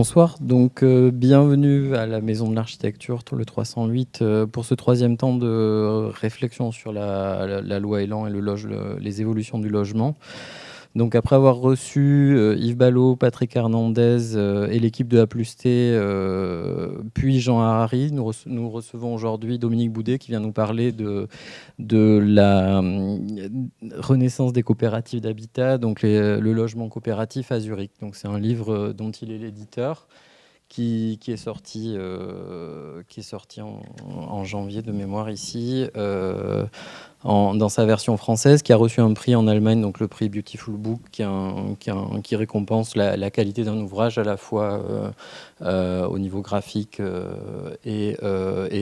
Bonsoir, donc bienvenue à la Maison de l'Architecture, le 308, pour ce troisième temps de réflexion sur la loi Elan et les évolutions du logement. Donc après avoir reçu Yves Ballot, Patrick Hernandez et l'équipe de A+T, puis Jean Harari, nous recevons aujourd'hui Dominique Boudet qui vient nous parler de la renaissance des coopératives d'habitat, donc le logement coopératif à Zurich. Donc c'est un livre dont il est l'éditeur, qui est sorti en janvier de mémoire ici, dans sa version française, qui a reçu un prix en Allemagne, donc le prix Beautiful Book, qui récompense la qualité d'un ouvrage à la fois au niveau graphique et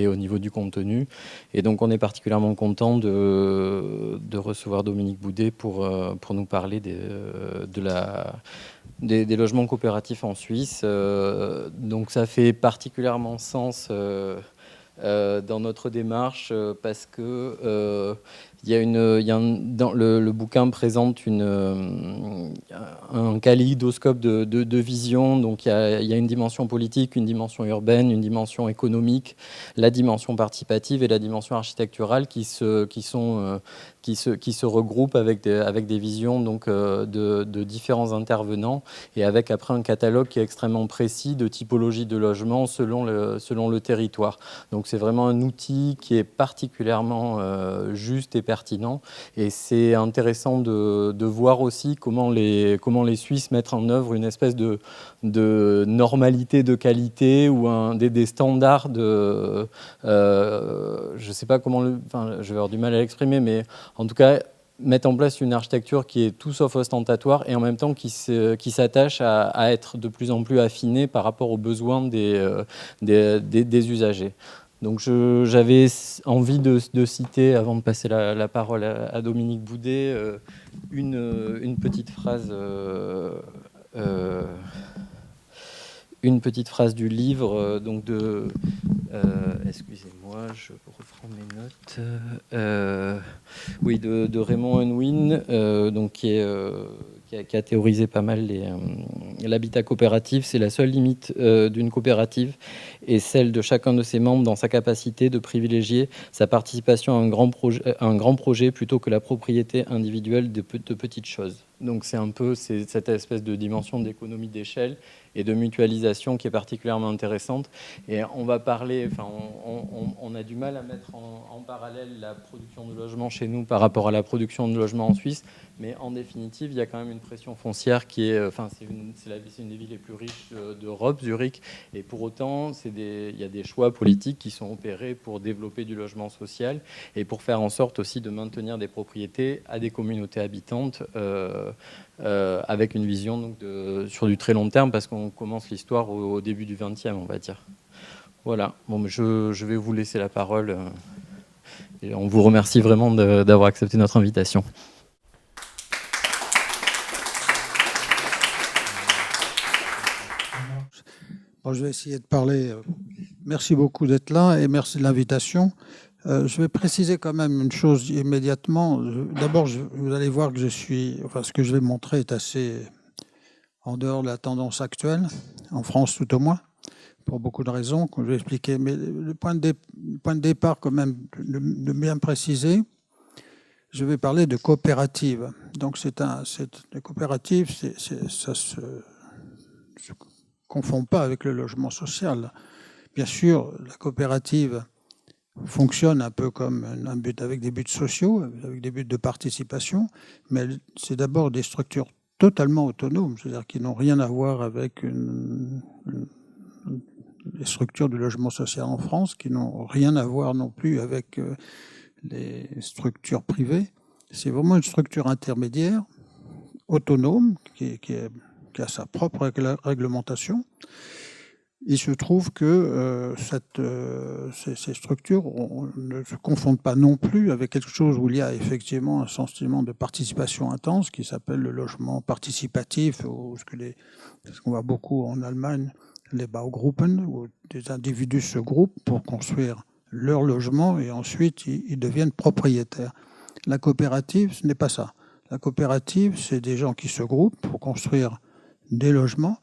au niveau du contenu. Et donc on est particulièrement content de recevoir Dominique Boudet pour nous parler des logements coopératifs en Suisse. Donc ça fait particulièrement sens dans notre démarche parce que le bouquin présente un kaléidoscope de vision. Donc il y a une dimension politique, une dimension urbaine, une dimension économique, la dimension participative et la dimension architecturale qui se regroupent avec des visions donc, de différents intervenants, et avec après un catalogue qui est extrêmement précis de typologie de logement selon le territoire. Donc c'est vraiment un outil qui est particulièrement juste et pertinent, et c'est intéressant de voir aussi comment les Suisses mettent en œuvre une espèce de normalité de qualité ou des standards je ne sais pas comment je vais avoir du mal à l'exprimer, mais en tout cas mettre en place une architecture qui est tout sauf ostentatoire et en même temps qui s'attache à être de plus en plus affinée par rapport aux besoins des usagers. Donc j'avais envie de citer, avant de passer la parole à Dominique Boudet, une petite phrase du livre, donc excusez-moi, je reprends mes notes. Oui, de Raymond Unwin, donc qui a théorisé pas mal l'habitat coopératif. C'est la seule limite d'une coopérative et celle de chacun de ses membres dans sa capacité de privilégier sa participation à un grand projet plutôt que la propriété individuelle de petites choses. Donc c'est cette espèce de dimension d'économie d'échelle et de mutualisation qui est particulièrement intéressante. Et on va parler, on a du mal à mettre en parallèle la production de logements chez nous par rapport à la production de logements en Suisse, mais en définitive, il y a quand même une pression foncière qui est, c'est une des villes les plus riches d'Europe, Zurich, et pour autant, il y a des choix politiques qui sont opérés pour développer du logement social et pour faire en sorte aussi de maintenir des propriétés à des communautés habitantes avec une vision donc, sur du très long terme, parce qu'on commence l'histoire au début du XXe, on va dire. Voilà, bon, je vais vous laisser la parole et on vous remercie vraiment d'avoir accepté notre invitation. Bon, je vais essayer de parler. Merci beaucoup d'être là et merci de l'invitation. Je vais préciser quand même une chose immédiatement. D'abord, vous allez voir que ce que je vais montrer est assez en dehors de la tendance actuelle, en France tout au moins, pour beaucoup de raisons que je vais expliquer. Mais le point de départ, quand même, de bien préciser, je vais parler de coopérative. Donc, les coopératives, ça se confond pas avec le logement social. Bien sûr, la coopérative fonctionne un peu comme un but, avec des buts sociaux, avec des buts de participation, mais c'est d'abord des structures totalement autonomes, c'est-à-dire qui n'ont rien à voir avec les structures du logement social en France, qui n'ont rien à voir non plus avec les structures privées. C'est vraiment une structure intermédiaire, autonome, qui a sa propre réglementation. Il se trouve que ces structures ne se confondent pas non plus avec quelque chose où il y a effectivement un sentiment de participation intense qui s'appelle le logement participatif, ou ce qu'on voit beaucoup en Allemagne, les Baugruppen, où des individus se groupent pour construire leur logement et ensuite ils deviennent propriétaires. La coopérative, ce n'est pas ça. La coopérative, c'est des gens qui se groupent pour construire des logements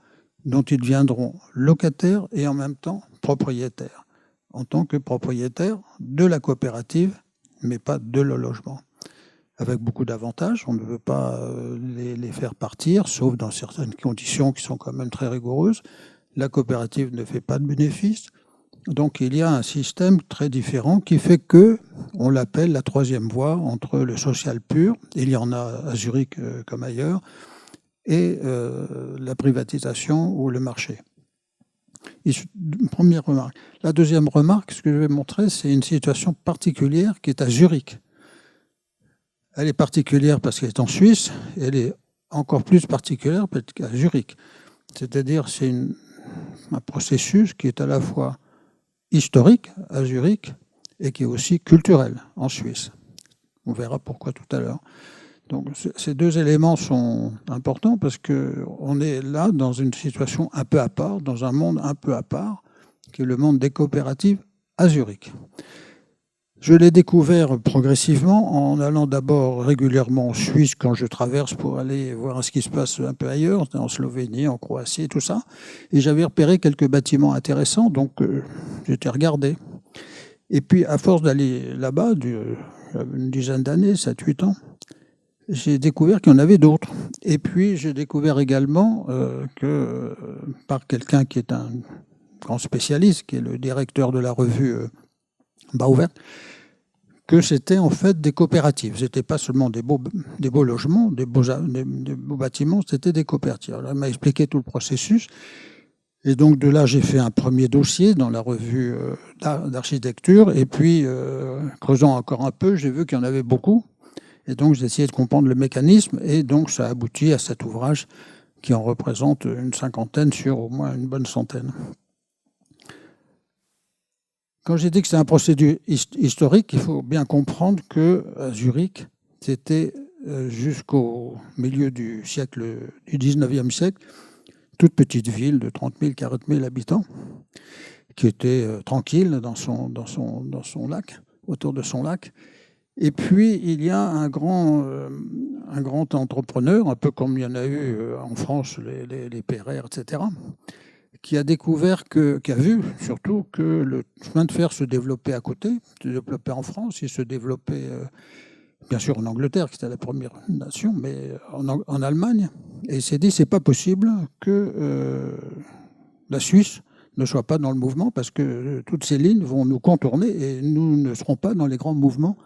dont ils deviendront locataires et en même temps propriétaires, en tant que propriétaires de la coopérative, mais pas de leur logement. Avec beaucoup d'avantages, on ne veut pas les faire partir, sauf dans certaines conditions qui sont quand même très rigoureuses. La coopérative ne fait pas de bénéfices. Donc il y a un système très différent qui fait qu'on l'appelle la troisième voie entre le social pur, il y en a à Zurich comme ailleurs, et la privatisation ou le marché. Première remarque. La deuxième remarque, ce que je vais montrer, c'est une situation particulière qui est à Zurich. Elle est particulière parce qu'elle est en Suisse, et elle est encore plus particulière parce qu'à Zurich. C'est-à-dire c'est un processus qui est à la fois historique à Zurich et qui est aussi culturel en Suisse. On verra pourquoi tout à l'heure. Donc ces deux éléments sont importants parce qu'on est là dans une situation un peu à part, dans un monde un peu à part, qui est le monde des coopératives à Zurich. Je l'ai découvert progressivement en allant d'abord régulièrement en Suisse quand je traverse pour aller voir ce qui se passe un peu ailleurs, en Slovénie, en Croatie, tout ça. Et j'avais repéré quelques bâtiments intéressants, donc j'étais regardé. Et puis, à force d'aller là-bas, une dizaine d'années, 7-8 ans, j'ai découvert qu'il y en avait d'autres. Et puis, j'ai découvert également que par quelqu'un qui est un grand spécialiste, qui est le directeur de la revue Bauwert, que c'était en fait des coopératives. Ce n'était pas seulement des beaux logements, des beaux bâtiments, c'était des coopératives. Alors, il m'a expliqué tout le processus. Et donc de là, j'ai fait un premier dossier dans la revue d'architecture. Et puis, creusant encore un peu, j'ai vu qu'il y en avait beaucoup. Et donc, j'ai essayé de comprendre le mécanisme. Et donc, ça a abouti à cet ouvrage qui en représente une cinquantaine sur au moins une bonne centaine. Quand j'ai dit que c'est un procédé historique, il faut bien comprendre qu'à Zurich, c'était jusqu'au milieu du 19e siècle, toute petite ville de 30 000, 40 000 habitants, qui était tranquille dans son lac, autour de son lac. Et puis, il y a un grand entrepreneur, un peu comme il y en a eu en France, les Pereire, etc., qui a découvert, qui a vu surtout que le chemin de fer se développait à côté, se développait en France, il se développait bien sûr en Angleterre, qui était la première nation, mais en Allemagne. Et il s'est dit, c'est pas possible que la Suisse ne soit pas dans le mouvement, parce que toutes ces lignes vont nous contourner et nous ne serons pas dans les grands mouvements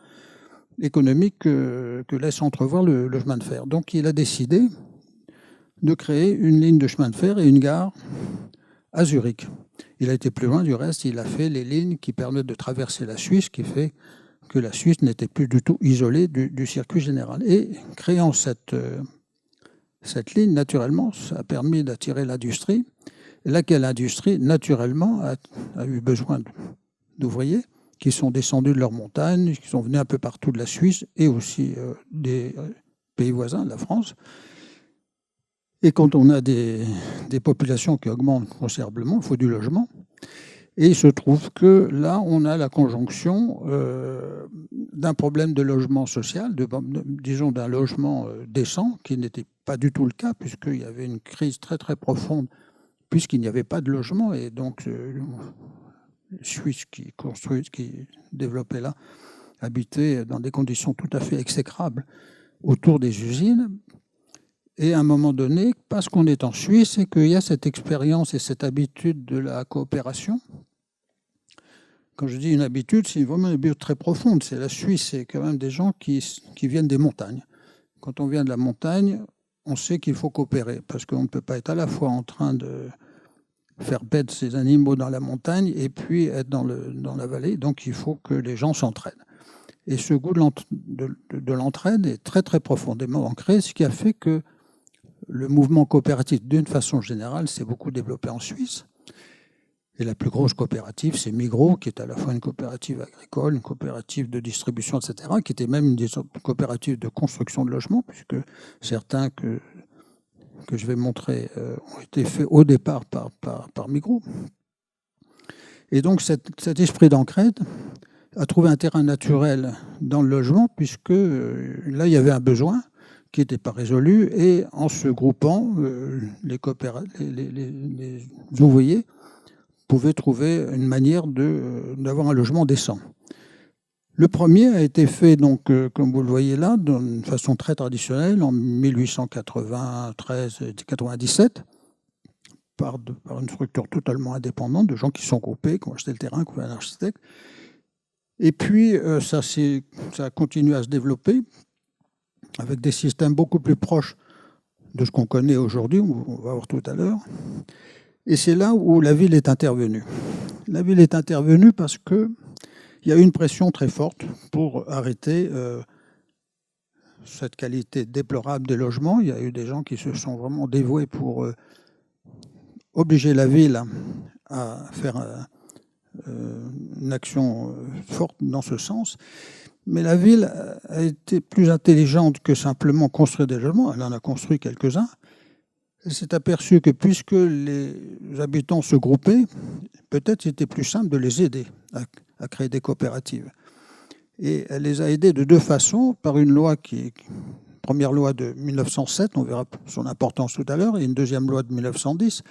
économiques que laisse entrevoir le chemin de fer. Donc il a décidé de créer une ligne de chemin de fer et une gare à Zurich. Il a été plus loin du reste, il a fait les lignes qui permettent de traverser la Suisse, qui fait que la Suisse n'était plus du tout isolée du circuit général. Et créant cette ligne, naturellement, ça a permis d'attirer l'industrie, laquelle industrie, naturellement, a eu besoin d'ouvriers qui sont descendus de leurs montagnes, qui sont venus un peu partout de la Suisse et aussi des pays voisins, la France. Et quand on a des populations qui augmentent considérablement, il faut du logement. Et il se trouve que là, on a la conjonction d'un problème de logement social, disons d'un logement décent, qui n'était pas du tout le cas, puisqu'il y avait une crise très très profonde, puisqu'il n'y avait pas de logement. Et donc, les Suisses qui développaient là, habitaient dans des conditions tout à fait exécrables autour des usines. Et à un moment donné, parce qu'on est en Suisse et qu'il y a cette expérience et cette habitude de la coopération. Quand je dis une habitude, c'est vraiment une habitude très profonde. C'est la Suisse, c'est quand même des gens qui viennent des montagnes. Quand on vient de la montagne, on sait qu'il faut coopérer, parce qu'on ne peut pas être à la fois en train de faire paître ses animaux dans la montagne et puis être dans la vallée. Donc il faut que les gens s'entraident. Et ce goût de l'entraide est très très profondément ancré, ce qui a fait que le mouvement coopératif, d'une façon générale, s'est beaucoup développé en Suisse. Et la plus grosse coopérative, c'est Migros, qui est à la fois une coopérative agricole, une coopérative de distribution, etc., qui était même une des coopératives de construction de logements, puisque certains que je vais montrer ont été faits au départ par Migros. Et donc cet esprit d'entraide a trouvé un terrain naturel dans le logement, puisque là, il y avait un besoin qui n'étaient pas résolus, et en se groupant, les ouvriers pouvaient trouver une manière d'avoir un logement décent. Le premier a été fait, donc, comme vous le voyez là, d'une façon très traditionnelle, en 1893-97, par une structure totalement indépendante, de gens qui sont groupés, qui ont acheté le terrain, qui ont fait un architecte. Et puis, ça a continué à se développer avec des systèmes beaucoup plus proches de ce qu'on connaît aujourd'hui, on va voir tout à l'heure. Et c'est là où la ville est intervenue. La ville est intervenue parce qu'il y a eu une pression très forte pour arrêter cette qualité déplorable des logements. Il y a eu des gens qui se sont vraiment dévoués pour obliger la ville à faire une action forte dans ce sens. Mais la ville a été plus intelligente que simplement construire des logements. Elle en a construit quelques-uns. Elle s'est aperçue que puisque les habitants se groupaient, peut-être c'était plus simple de les aider à créer des coopératives. Et elle les a aidés de deux façons, par une loi première loi de 1907, on verra son importance tout à l'heure, et une deuxième loi de 1910,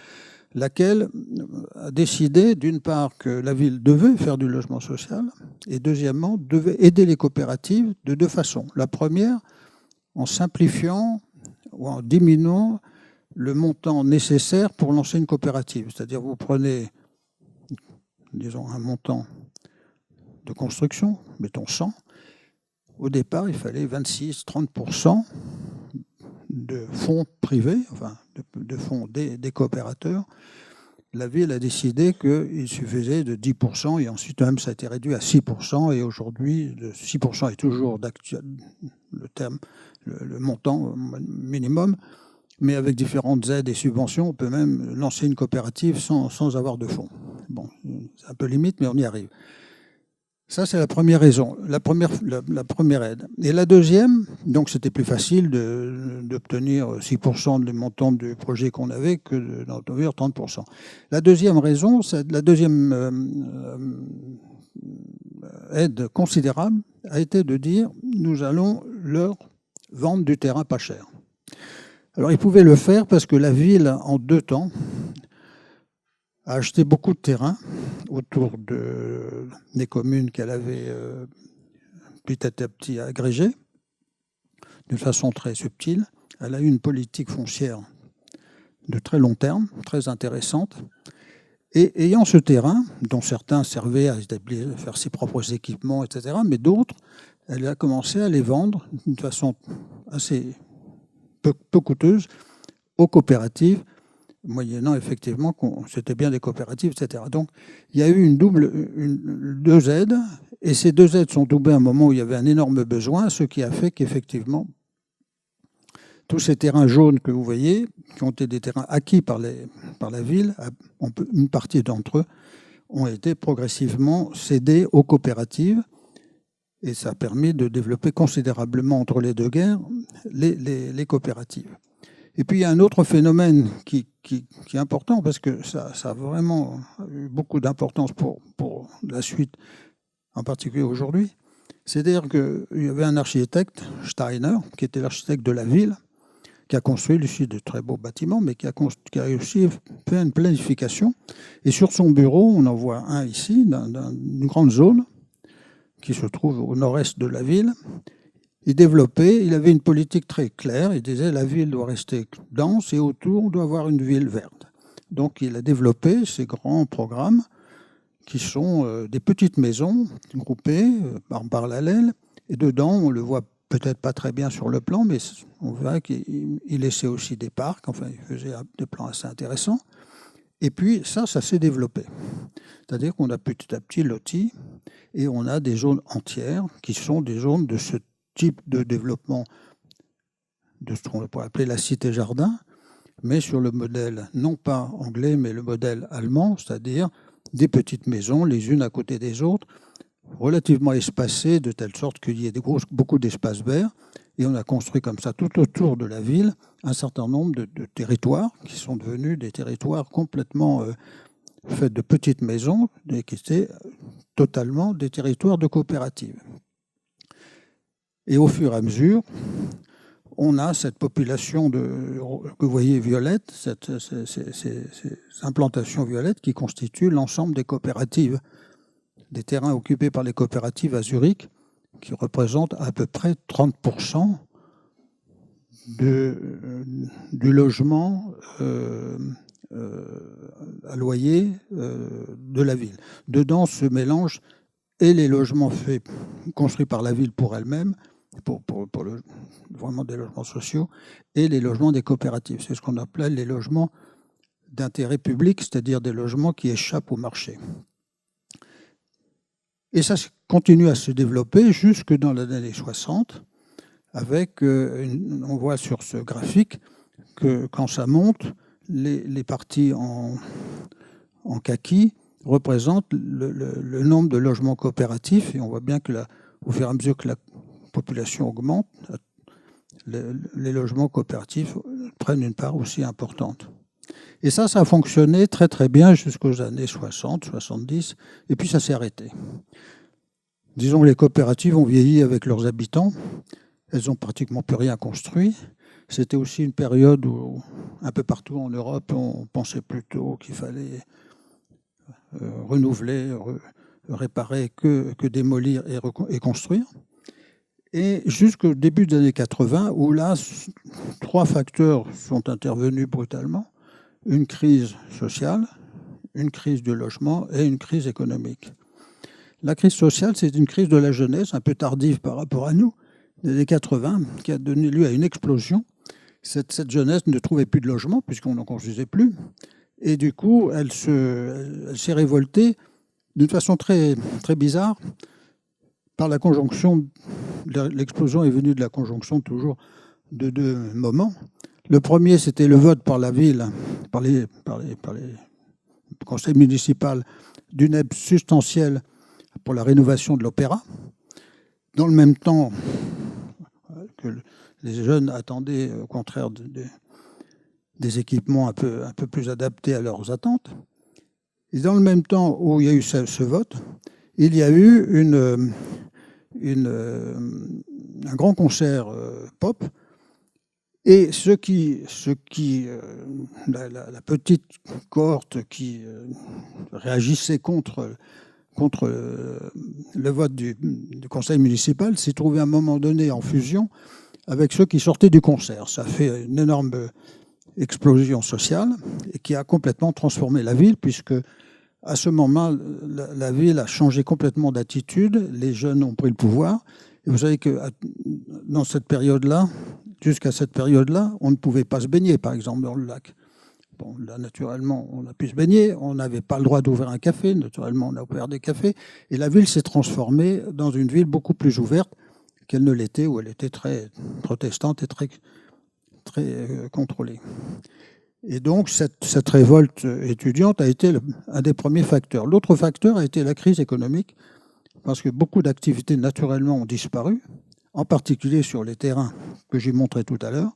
laquelle a décidé, d'une part, que la ville devait faire du logement social, et deuxièmement, devait aider les coopératives de deux façons. La première, en simplifiant ou en diminuant le montant nécessaire pour lancer une coopérative. C'est-à-dire, vous prenez, disons, un montant de construction, mettons 100. Au départ, il fallait 26-30% de fonds privés, enfin de fonds des coopérateurs. La ville a décidé qu'il suffisait de 10%, et ensuite même ça a été réduit à 6%, et aujourd'hui, 6% est toujours le montant minimum, mais avec différentes aides et subventions, on peut même lancer une coopérative sans avoir de fonds. Bon, c'est un peu limite, mais on y arrive. Ça, c'est la première raison, la première aide. Et la deuxième, donc c'était plus facile d'obtenir 6% du montant du projet qu'on avait que d'obtenir 30%. La deuxième raison, la deuxième aide considérable a été de dire nous allons leur vendre du terrain pas cher. Alors ils pouvaient le faire parce que la ville, en 2 temps, a acheté beaucoup de terrain autour des communes qu'elle avait petit à petit agrégées, d'une façon très subtile. Elle a eu une politique foncière de très long terme, très intéressante. Et ayant ce terrain, dont certains servaient à faire ses propres équipements, etc., mais d'autres, elle a commencé à les vendre d'une façon assez peu coûteuse aux coopératives, moyennant effectivement c'était bien des coopératives, etc. Donc il y a eu deux aides, et ces deux aides sont tombées à un moment où il y avait un énorme besoin, ce qui a fait qu'effectivement, tous ces terrains jaunes que vous voyez, qui ont été des terrains acquis par la ville, une partie d'entre eux ont été progressivement cédés aux coopératives, et ça a permis de développer considérablement entre les deux guerres les coopératives. Et puis il y a un autre phénomène qui est important, parce que ça a vraiment eu beaucoup d'importance pour la suite, en particulier aujourd'hui. C'est-à-dire qu'il y avait un architecte, Steiner, qui était l'architecte de la ville, qui a construit aussi de très beaux bâtiments, mais qui a aussi fait une planification. Et sur son bureau, on en voit un ici, d'une grande zone qui se trouve au nord-est de la ville. Il avait une politique très claire. Il disait la ville doit rester dense et autour, on doit avoir une ville verte. Donc il a développé ces grands programmes qui sont des petites maisons groupées en parallèle. Et dedans, on le voit peut-être pas très bien sur le plan, mais on voit qu'il laissait aussi des parcs. Enfin, il faisait des plans assez intéressants. Et puis ça s'est développé. C'est-à-dire qu'on a petit à petit loti, et on a des zones entières qui sont des zones de ce type de développement, de ce qu'on pourrait appeler la cité-jardin, mais sur le modèle, non pas anglais, mais le modèle allemand, c'est-à-dire des petites maisons, les unes à côté des autres, relativement espacées, de telle sorte qu'il y ait beaucoup d'espaces verts. Et on a construit comme ça, tout autour de la ville, un certain nombre de territoires qui sont devenus des territoires complètement faits de petites maisons, et qui étaient totalement des territoires de coopératives. Et au fur et à mesure, on a cette population que vous voyez violette, ces implantations violettes qui constituent l'ensemble des coopératives, des terrains occupés par les coopératives à Zurich, qui représentent à peu près 30% du logement à loyer de la ville. Dedans se mélangent et les logements construits par la ville pour elle-même, vraiment des logements sociaux, et les logements des coopératives. C'est ce qu'on appelait les logements d'intérêt public, c'est-à-dire des logements qui échappent au marché. Et ça continue à se développer jusque dans les années 60, avec, on voit sur ce graphique que quand ça monte, les parties en kaki représentent le nombre de logements coopératifs, et on voit bien que au fur et à mesure que la population augmente, les logements coopératifs prennent une part aussi importante. Et ça a fonctionné très très bien jusqu'aux années 60, 70, et puis ça s'est arrêté. Disons que les coopératives ont vieilli avec leurs habitants, elles n'ont pratiquement plus rien construit. C'était aussi une période où, un peu partout en Europe, on pensait plutôt qu'il fallait renouveler, réparer que démolir et construire. Et jusqu'au début des années 80, où là, 3 facteurs sont intervenus brutalement. Une crise sociale, une crise du logement et une crise économique. La crise sociale, c'est une crise de la jeunesse, un peu tardive par rapport à nous, des années 80, qui a donné lieu à une explosion. Cette jeunesse ne trouvait plus de logement, puisqu'on n'en construisait plus. Et du coup, elle s'est révoltée d'une façon très, très bizarre par la conjonction. L'explosion est venue de la conjonction toujours de 2 moments. Le premier, c'était le vote par la ville, par les conseils municipaux, d'une aide substantielle pour la rénovation de l'opéra. Dans le même temps que les jeunes attendaient, au contraire, des équipements un peu plus adaptés à leurs attentes. Et dans le même temps où il y a eu ce vote, il y a eu un grand concert pop. Et la petite cohorte qui réagissait contre le vote du conseil municipal s'est trouvé à un moment donné en fusion avec ceux qui sortaient du concert. Ça a fait une énorme explosion sociale et qui a complètement transformé la ville, puisque à ce moment, la ville a changé complètement d'attitude, les jeunes ont pris le pouvoir. Et vous savez que dans cette période-là, jusqu'à cette période-là, on ne pouvait pas se baigner, par exemple, dans le lac. Bon, là, naturellement, on a pu se baigner. On n'avait pas le droit d'ouvrir un café. Naturellement, on a ouvert des cafés. Et la ville s'est transformée dans une ville beaucoup plus ouverte qu'elle ne l'était, où elle était très protestante et très contrôlée. Et donc, cette révolte étudiante a été un des premiers facteurs. L'autre facteur a été la crise économique, parce que beaucoup d'activités, naturellement, ont disparu, en particulier sur les terrains que j'ai montrés tout à l'heure,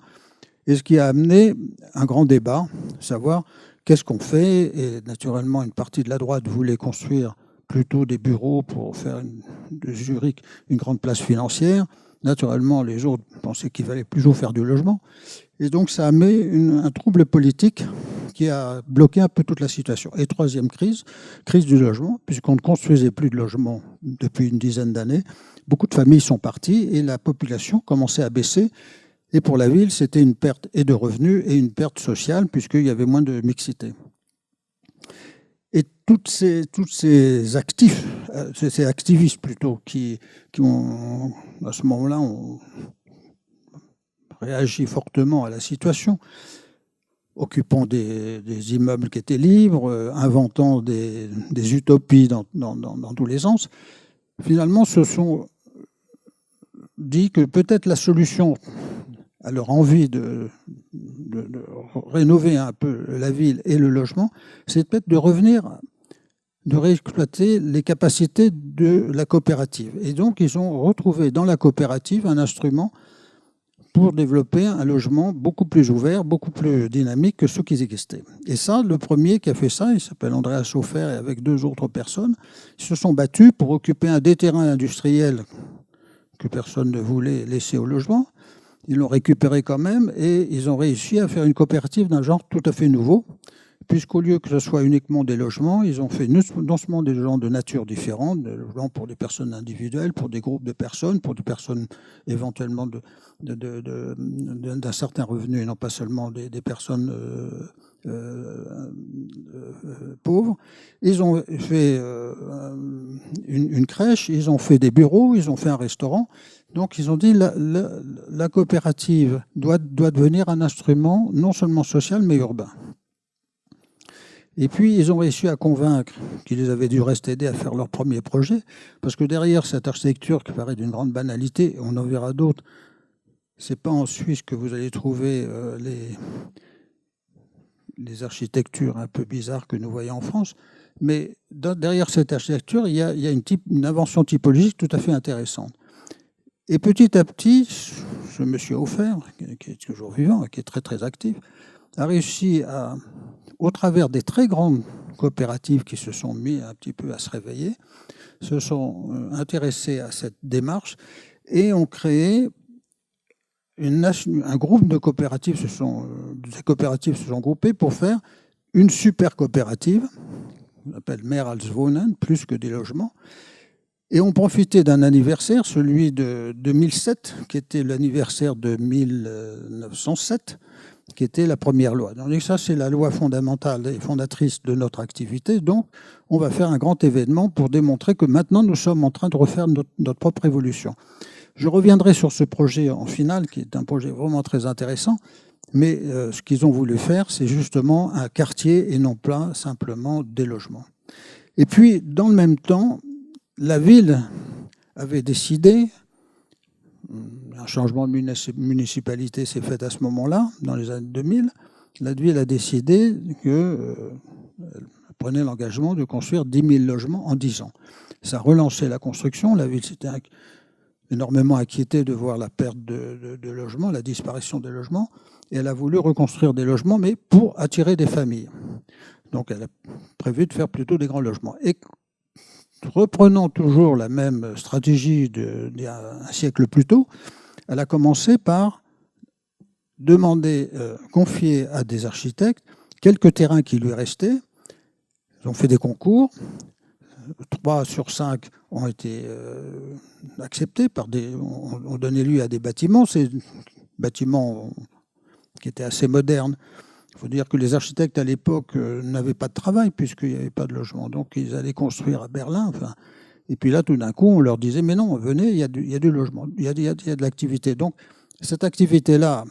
et ce qui a amené un grand débat, savoir qu'est-ce qu'on fait. Et naturellement, une partie de la droite voulait construire plutôt des bureaux pour faire de Zurich une grande place financière. Naturellement, les autres pensaient qu'il fallait plutôt faire du logement. Et donc, ça a mis un trouble politique qui a bloqué un peu toute la situation. Et troisième crise du logement, puisqu'on ne construisait plus de logements depuis une dizaine d'années. Beaucoup de familles sont parties et la population commençait à baisser. Et pour la ville, c'était une perte et de revenus et une perte sociale, puisqu'il y avait moins de mixité. Et tous ces actifs, ces activistes plutôt, qui ont, à ce moment-là, ont réagi fortement à la situation, occupant des immeubles qui étaient libres, inventant des utopies dans tous les sens, finalement se sont dit que peut-être la solution à leur envie de rénover un peu la ville et le logement, c'est peut-être de revenir, de réexploiter les capacités de la coopérative. Et donc, ils ont retrouvé dans la coopérative un instrument pour développer un logement beaucoup plus ouvert, beaucoup plus dynamique que ceux qui existaient. Et ça, le premier qui a fait ça, il s'appelle Andreas Hofer, et avec 2 autres personnes, ils se sont battus pour occuper un des terrains industriels que personne ne voulait laisser au logement. Ils l'ont récupéré quand même et ils ont réussi à faire une coopérative d'un genre tout à fait nouveau, puisqu'au lieu que ce soit uniquement des logements, ils ont fait non seulement des logements de nature différente, des logements pour des personnes individuelles, pour des groupes de personnes, pour des personnes éventuellement d'un certain revenu, et non pas seulement des personnes pauvres. Ils ont fait une crèche, ils ont fait des bureaux, ils ont fait un restaurant. Donc ils ont dit la coopérative doit devenir un instrument non seulement social mais urbain. Et puis, ils ont réussi à convaincre qu'ils avaient dû rester aidés à faire leur premier projet, parce que derrière cette architecture qui paraît d'une grande banalité, on en verra d'autres, c'est pas en Suisse que vous allez trouver les architectures un peu bizarres que nous voyons en France, mais derrière cette architecture, il y a une invention typologique tout à fait intéressante. Et petit à petit, ce monsieur Offert, qui est toujours vivant et qui est très très actif, a réussi au travers des très grandes coopératives qui se sont mis un petit peu à se réveiller, se sont intéressés à cette démarche et ont créé un groupe de coopératives. Ces coopératives se sont groupées pour faire une super coopérative, on appelle Mehrheitswohnen, plus que des logements, et ont profité d'un anniversaire, celui de 2007, qui était l'anniversaire de 1907, qui était la première loi. Donc ça, c'est la loi fondamentale et fondatrice de notre activité. Donc, on va faire un grand événement pour démontrer que maintenant, nous sommes en train de refaire notre propre évolution. Je reviendrai sur ce projet en finale, qui est un projet vraiment très intéressant, mais ce qu'ils ont voulu faire, c'est justement un quartier et non pas simplement des logements. Et puis, dans le même temps, la ville avait décidé, un changement de municipalité s'est fait à ce moment-là, dans les années 2000, la ville a décidé qu'elle prenait l'engagement de construire 10 000 logements en 10 ans. Ça a relancé la construction, la ville s'était énormément inquiétée de voir la perte de logements, la disparition des logements, et elle a voulu reconstruire des logements, mais pour attirer des familles. Donc elle a prévu de faire plutôt des grands logements. Et reprenant toujours la même stratégie d'il y a un siècle plus tôt, elle a commencé par demander, confier à des architectes quelques terrains qui lui restaient. Ils ont fait des concours. 3 sur 5 ont été acceptés ont donné lieu à des bâtiments. Ces bâtiments qui étaient assez modernes. Il faut dire que les architectes à l'époque n'avaient pas de travail puisqu'il n'y avait pas de logement. Donc ils allaient construire à Berlin. Et puis là, tout d'un coup, on leur disait, mais non, venez, il y a du logement, il y a de l'activité. Donc cette activité-là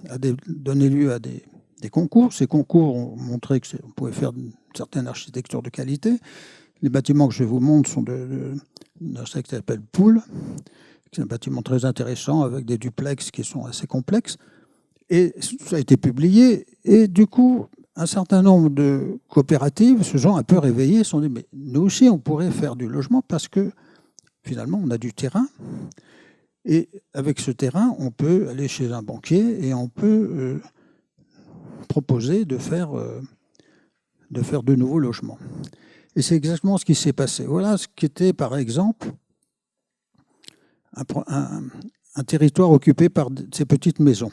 a donné lieu à des concours. Ces concours ont montré qu'on pouvait faire une certaine architecture de qualité. Les bâtiments que je vous montre sont d'un architecte qui s'appelle Poul. C'est un bâtiment très intéressant avec des duplex qui sont assez complexes. Et ça a été publié. Et du coup, un certain nombre de coopératives se sont un peu réveillées, se sont dit, mais nous aussi, on pourrait faire du logement parce que finalement, on a du terrain. Et avec ce terrain, on peut aller chez un banquier et on peut proposer de faire de nouveaux logements. Et c'est exactement ce qui s'est passé. Voilà ce qui était, par exemple, un territoire occupé par ces petites maisons.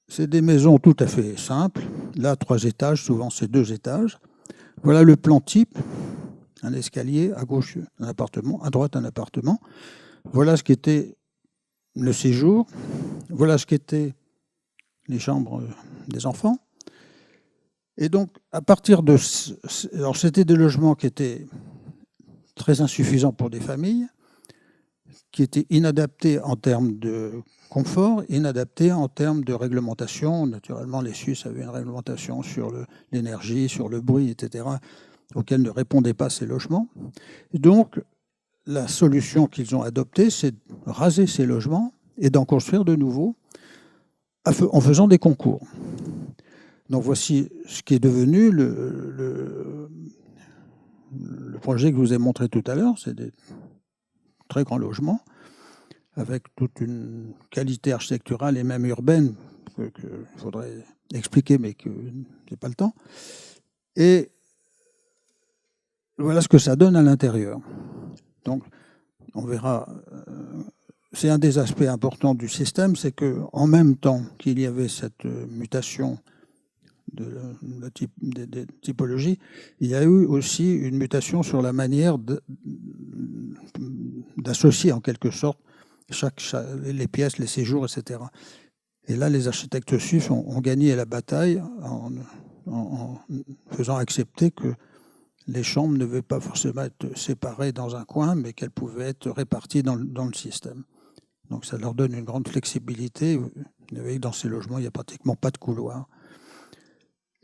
C'est des maisons tout à fait simples. Là, 3 étages, souvent c'est 2 étages. Voilà le plan type. Un escalier, à gauche un appartement, à droite un appartement. Voilà ce qu'était le séjour. Voilà ce qu'étaient les chambres des enfants. Et donc, à partir de... Alors, c'était des logements qui étaient très insuffisants pour des familles, qui étaient inadaptés en termes de confort, inadaptés en termes de réglementation. Naturellement, les Suisses avaient une réglementation sur l'énergie, sur le bruit, etc., auxquelles ne répondaient pas ces logements. Et donc, la solution qu'ils ont adoptée, c'est de raser ces logements et d'en construire de nouveaux en faisant des concours. Donc voici ce qui est devenu le projet que je vous ai montré tout à l'heure. C'est des très grands logements avec toute une qualité architecturale et même urbaine qu'il faudrait expliquer, mais que je n'ai pas le temps. Et voilà ce que ça donne à l'intérieur. Donc, on verra c'est un des aspects importants du système, c'est qu'en même temps qu'il y avait cette mutation des typologies, il y a eu aussi une mutation sur la manière d'associer en quelque sorte les pièces, les séjours, etc. Et là, les architectes suisses ont gagné la bataille en faisant accepter que les chambres ne devaient pas forcément être séparées dans un coin, mais qu'elles pouvaient être réparties dans le système. Donc ça leur donne une grande flexibilité. Vous voyez que dans ces logements, il n'y a pratiquement pas de couloir.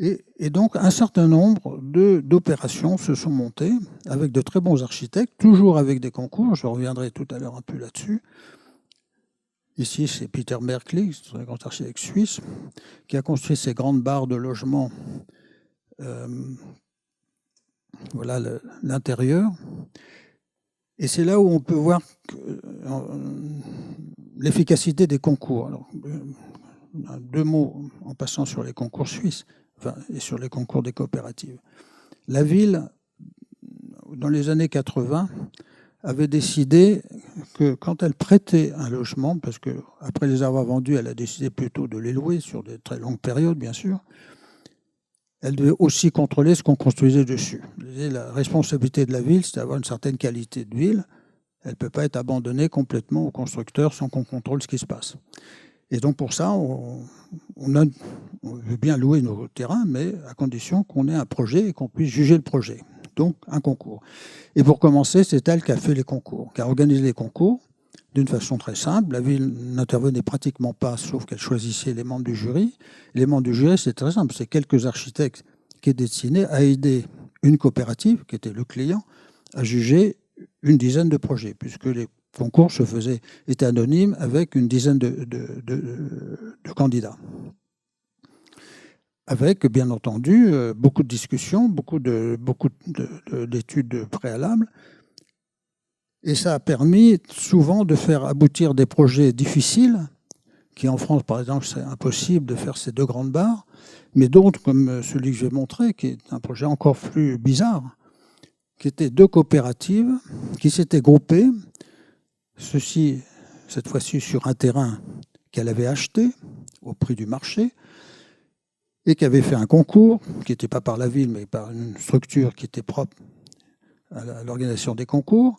Et donc un certain nombre d'opérations se sont montées avec de très bons architectes, toujours avec des concours. Je reviendrai tout à l'heure un peu là-dessus. Ici, c'est Peter Merkli, un grand architecte suisse, qui a construit ces grandes barres de logements. Voilà l'intérieur. Et c'est là où on peut voir l'efficacité des concours. Alors, deux mots en passant sur les concours suisses et sur les concours des coopératives. La ville, dans les années 80, avait décidé que quand elle prêtait un logement, parce qu'après les avoir vendus, elle a décidé plutôt de les louer sur des très longues périodes, bien sûr, elle devait aussi contrôler ce qu'on construisait dessus. La responsabilité de la ville, c'est d'avoir une certaine qualité de ville. Elle ne peut pas être abandonnée complètement aux constructeurs sans qu'on contrôle ce qui se passe. Et donc pour ça, on veut bien louer nos terrains, mais à condition qu'on ait un projet et qu'on puisse juger le projet. Donc un concours. Et pour commencer, c'est elle qui a fait les concours, qui a organisé les concours d'une façon très simple. La ville n'intervenait pratiquement pas, sauf qu'elle choisissait les membres du jury. Les membres du jury, c'est très simple. C'est quelques architectes qui étaient destinés à aider une coopérative, qui était le client, à juger une dizaine de projets, puisque les concours étaient anonymes avec une dizaine de candidats. Avec, bien entendu, beaucoup de discussions, beaucoup d'études préalables. Et ça a permis souvent de faire aboutir des projets difficiles, qui en France, par exemple, c'est impossible de faire ces deux grandes barres, mais d'autres, comme celui que je vais montrer, qui est un projet encore plus bizarre, qui étaient deux coopératives qui s'étaient groupées, cette fois-ci sur un terrain qu'elle avait acheté au prix du marché, et qui avait fait un concours, qui n'était pas par la ville, mais par une structure qui était propre à l'organisation des concours,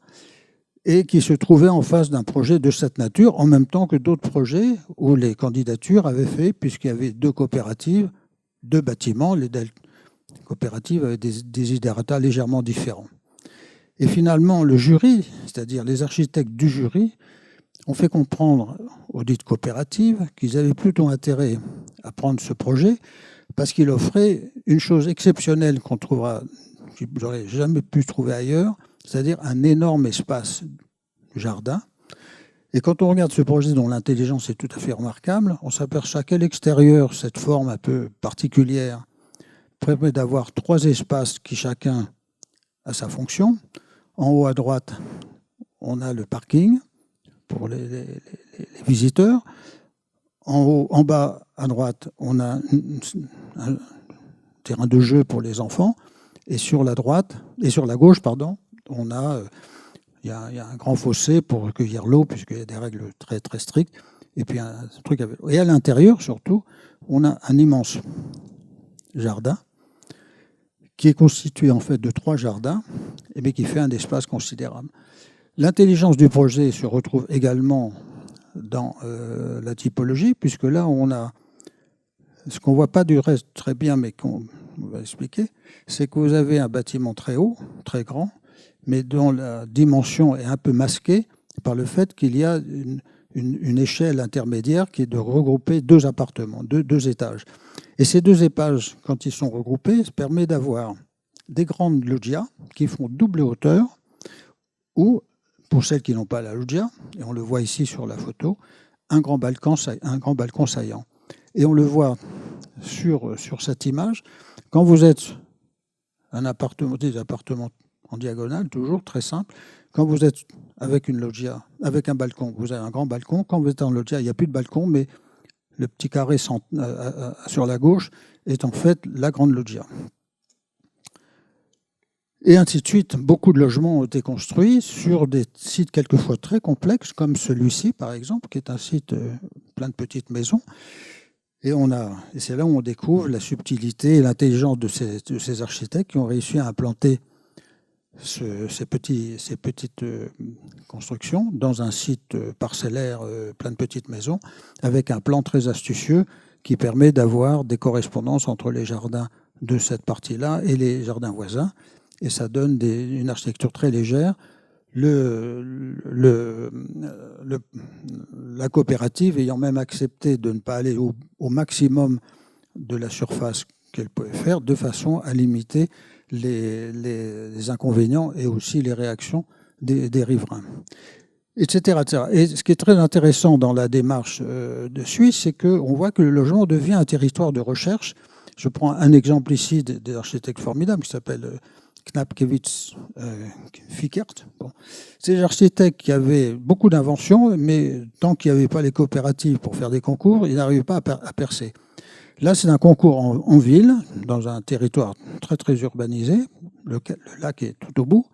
et qui se trouvait en face d'un projet de cette nature, en même temps que d'autres projets où les candidatures avaient fait, puisqu'il y avait deux coopératives, deux bâtiments, les coopératives avaient des desiderata légèrement différents. Et finalement, le jury, c'est-à-dire les architectes du jury, ont fait comprendre aux dites coopératives qu'ils avaient plutôt intérêt à prendre ce projet parce qu'il offrait une chose exceptionnelle que j'aurais jamais pu trouver ailleurs, c'est-à-dire un énorme espace jardin. Et quand on regarde ce projet dont l'intelligence est tout à fait remarquable, on s'aperçoit qu'à l'extérieur, cette forme un peu particulière permet d'avoir trois espaces qui chacun a sa fonction. En haut à droite, on a le parking pour les visiteurs. En bas à droite, on a un terrain de jeu pour les enfants. Et sur la gauche, il y a un grand fossé pour recueillir l'eau, puisqu'il y a des règles très, très strictes. Et puis un truc avec... Et à l'intérieur, surtout, on a un immense jardin qui est constitué en fait de trois jardins, mais qui fait un espace considérable. L'intelligence du projet se retrouve également dans la typologie, puisque là, on a ce qu'on ne voit pas du reste très bien, mais qu'on va expliquer, c'est que vous avez un bâtiment très haut, très grand, mais dont la dimension est un peu masquée par le fait qu'il y a une échelle intermédiaire qui est de regrouper deux appartements, deux étages. Et ces deux étages, quand ils sont regroupés, ça permet d'avoir des grandes loggias qui font double hauteur, ou, pour celles qui n'ont pas la loggia, et on le voit ici sur la photo, un grand balcon saillant. Et on le voit sur cette image, quand vous êtes des appartements en diagonale, toujours très simple, quand vous êtes avec une loggia, avec un balcon, vous avez un grand balcon. Quand vous êtes en loggia, il n'y a plus de balcon, mais le petit carré sur la gauche est en fait la grande loggia. Et ainsi de suite. Beaucoup de logements ont été construits sur des sites quelquefois très complexes, comme celui-ci, par exemple, qui est un site plein de petites maisons. Et c'est là où on découvre la subtilité et l'intelligence de ces architectes qui ont réussi à implanter ces petites constructions dans un site parcellaire plein de petites maisons, avec un plan très astucieux qui permet d'avoir des correspondances entre les jardins de cette partie-là et les jardins voisins. Et ça donne une architecture très légère. La coopérative ayant même accepté de ne pas aller au maximum de la surface qu'elle pouvait faire, de façon à limiter les inconvénients et aussi les réactions des riverains, etc., etc. Et ce qui est très intéressant dans la démarche de Suisse, c'est qu'on voit que le logement devient un territoire de recherche. Je prends un exemple ici des architectes formidables qui s'appelle Knapkiewicz Fickert. Bon. C'est des architectes qui avaient beaucoup d'inventions, mais tant qu'il n'y avait pas les coopératives pour faire des concours, ils n'arrivaient pas à percer. Là, c'est un concours en ville, dans un territoire très, très urbanisé. Le lac est tout au bout.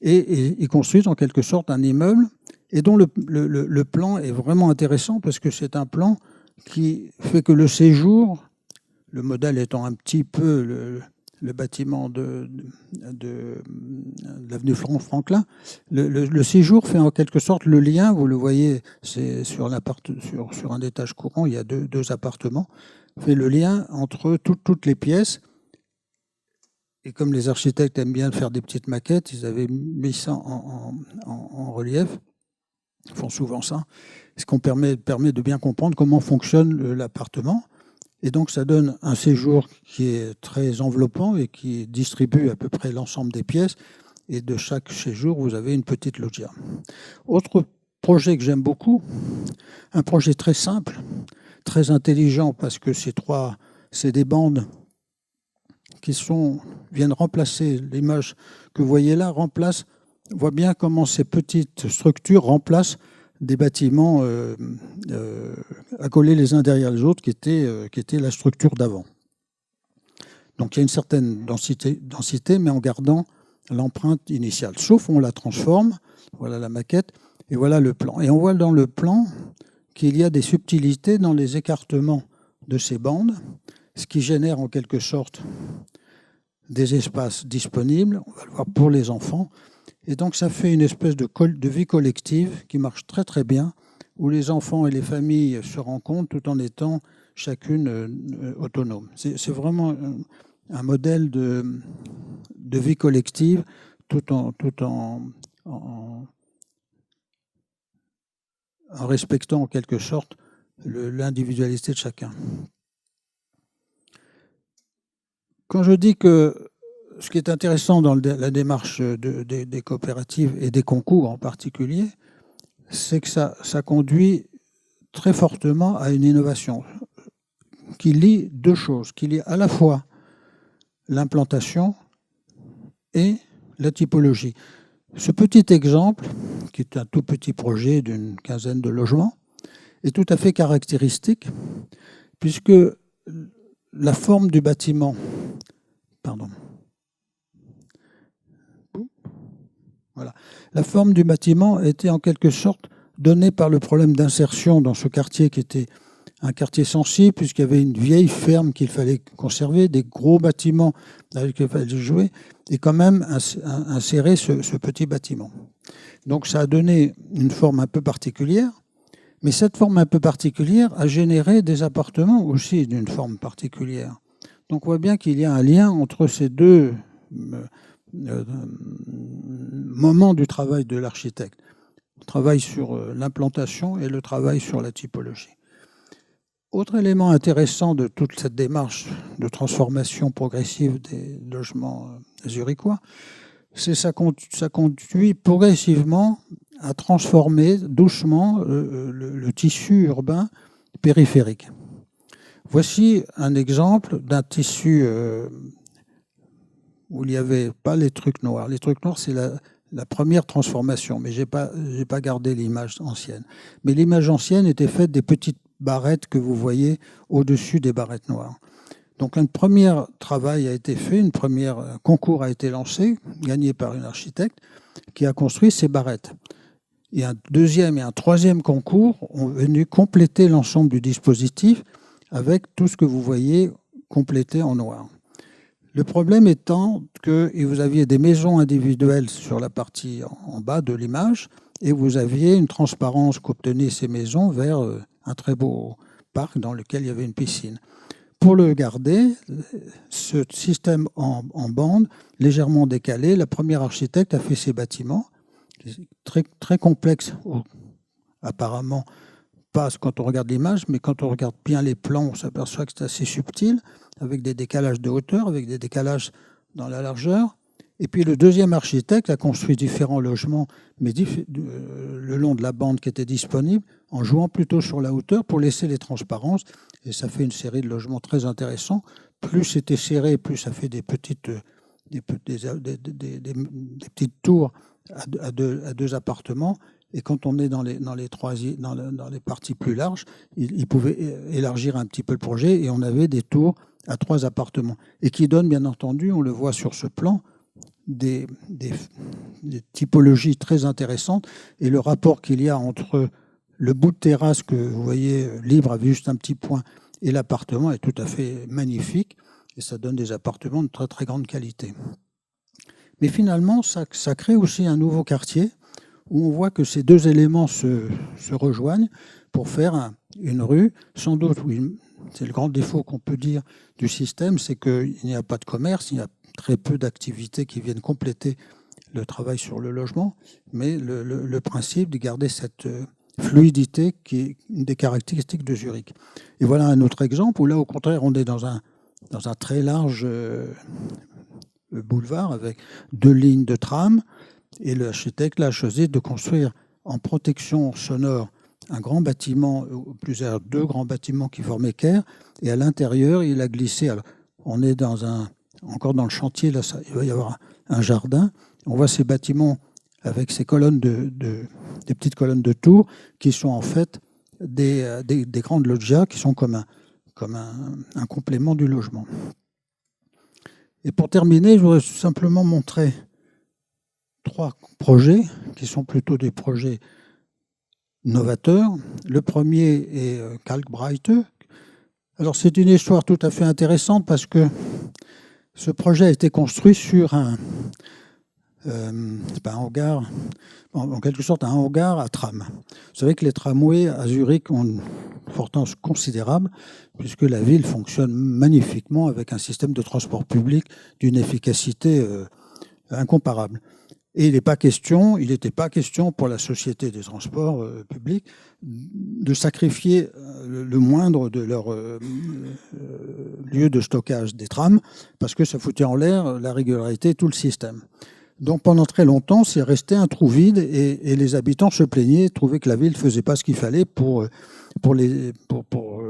Et ils construisent en quelque sorte un immeuble, et dont le plan est vraiment intéressant, parce que c'est un plan qui fait que le séjour, le modèle étant un petit peu le bâtiment de l'avenue Franklin, le séjour fait en quelque sorte le lien, vous le voyez, c'est sur un étage courant, il y a deux appartements, fait le lien entre toutes les pièces. Et comme les architectes aiment bien faire des petites maquettes, ils avaient mis ça en relief, ils font souvent ça, ce qui permet de bien comprendre comment fonctionne l'appartement. Et donc, ça donne un séjour qui est très enveloppant et qui distribue à peu près l'ensemble des pièces. Et de chaque séjour, vous avez une petite loggia. Autre projet que j'aime beaucoup, un projet très simple, très intelligent, parce que c'est des bandes qui viennent remplacer l'image que vous voyez là, voit bien comment ces petites structures remplacent des bâtiments accolés les uns derrière les autres qui étaient la structure d'avant. Donc il y a une certaine densité, mais en gardant l'empreinte initiale. Sauf on la transforme, voilà la maquette, et voilà le plan. Et on voit dans le plan qu'il y a des subtilités dans les écartements de ces bandes, ce qui génère en quelque sorte des espaces disponibles, on va le voir, pour les enfants. Et donc ça fait une espèce de vie collective qui marche très très bien, où les enfants et les familles se rencontrent tout en étant chacune autonome. C'est vraiment un modèle de vie collective tout en respectant en quelque sorte l'individualité de chacun. Quand je dis que ce qui est intéressant dans la démarche des coopératives et des concours en particulier, c'est que ça conduit très fortement à une innovation qui lie deux choses, qui lie à la fois l'implantation et la typologie. Ce petit exemple, qui est un tout petit projet d'une quinzaine de logements, est tout à fait caractéristique, puisque la forme du bâtiment, voilà. La forme du bâtiment était en quelque sorte donnée par le problème d'insertion dans ce quartier qui était un quartier sensible, puisqu'il y avait une vieille ferme qu'il fallait conserver, des gros bâtiments avec lesquels il fallait jouer, et quand même insérer ce petit bâtiment. Donc ça a donné une forme un peu particulière, mais cette forme un peu particulière a généré des appartements aussi d'une forme particulière. Donc on voit bien qu'il y a un lien entre ces deux moment du travail de l'architecte. Le travail sur l'implantation et le travail sur la typologie. Autre élément intéressant de toute cette démarche de transformation progressive des logements zurichois, c'est ça conduit progressivement à transformer doucement le tissu urbain périphérique. Voici un exemple d'un tissu où il n'y avait pas les trucs noirs. Les trucs noirs, c'est la première transformation, mais je n'ai pas gardé l'image ancienne. Mais l'image ancienne était faite des petites barrettes que vous voyez au-dessus des barrettes noires. Donc un premier travail a été fait, un premier concours a été lancé, gagné par une architecte, qui a construit ces barrettes. Et un deuxième et un troisième concours ont venu compléter l'ensemble du dispositif avec tout ce que vous voyez complété en noir. Le problème étant que vous aviez des maisons individuelles sur la partie en bas de l'image et vous aviez une transparence qu'obtenaient ces maisons vers un très beau parc dans lequel il y avait une piscine. Pour le garder, ce système en bande légèrement décalé, la première architecte a fait ces bâtiments très, très complexes, apparemment pas quand on regarde l'image, mais quand on regarde bien les plans, on s'aperçoit que c'est assez subtil, avec des décalages de hauteur, avec des décalages dans la largeur. Et puis le deuxième architecte a construit différents logements, mais le long de la bande qui était disponible, en jouant plutôt sur la hauteur pour laisser les transparences. Et ça fait une série de logements très intéressants. Plus c'était serré, plus ça fait des petites tours à deux appartements. Et quand on est dans les parties plus larges, il pouvait élargir un petit peu le projet et on avait des tours à 3 appartements. Et qui donnent, bien entendu, on le voit sur ce plan, des typologies très intéressantes. Et le rapport qu'il y a entre le bout de terrasse que vous voyez libre avec juste un petit point et l'appartement est tout à fait magnifique. Et ça donne des appartements de très très grande qualité. Mais finalement, ça crée aussi un nouveau quartier où on voit que ces deux éléments se rejoignent pour faire une rue. Sans doute, oui, c'est le grand défaut qu'on peut dire du système, c'est qu'il n'y a pas de commerce, il y a très peu d'activités qui viennent compléter le travail sur le logement, mais le principe de garder cette fluidité qui est une des caractéristiques de Zurich. Et voilà un autre exemple où là, au contraire, on est dans un très large boulevard avec 2 lignes de tram. Et l'architecte a choisi de construire en protection sonore un grand bâtiment, plusieurs 2 grands bâtiments qui formaient quai. Et à l'intérieur, il a glissé. Alors, on est encore dans le chantier, là, il va y avoir un jardin. On voit ces bâtiments avec ces colonnes des petites colonnes de tours qui sont en fait des grandes loggias qui sont comme un complément du logement. Et pour terminer, je voudrais simplement montrer 3 projets qui sont plutôt des projets novateurs. Le premier est Kalkbreite. Alors c'est une histoire tout à fait intéressante parce que ce projet a été construit sur un hangar, en quelque sorte un hangar à tram. Vous savez que les tramways à Zurich ont une importance considérable puisque la ville fonctionne magnifiquement avec un système de transport public d'une efficacité incomparable. Et il n'était pas question pour la Société des transports publics de sacrifier le moindre de leur lieu de stockage des trams parce que ça foutait en l'air la régularité, tout le système. Donc pendant très longtemps, c'est resté un trou vide et les habitants se plaignaient, trouvaient que la ville ne faisait pas ce qu'il fallait pour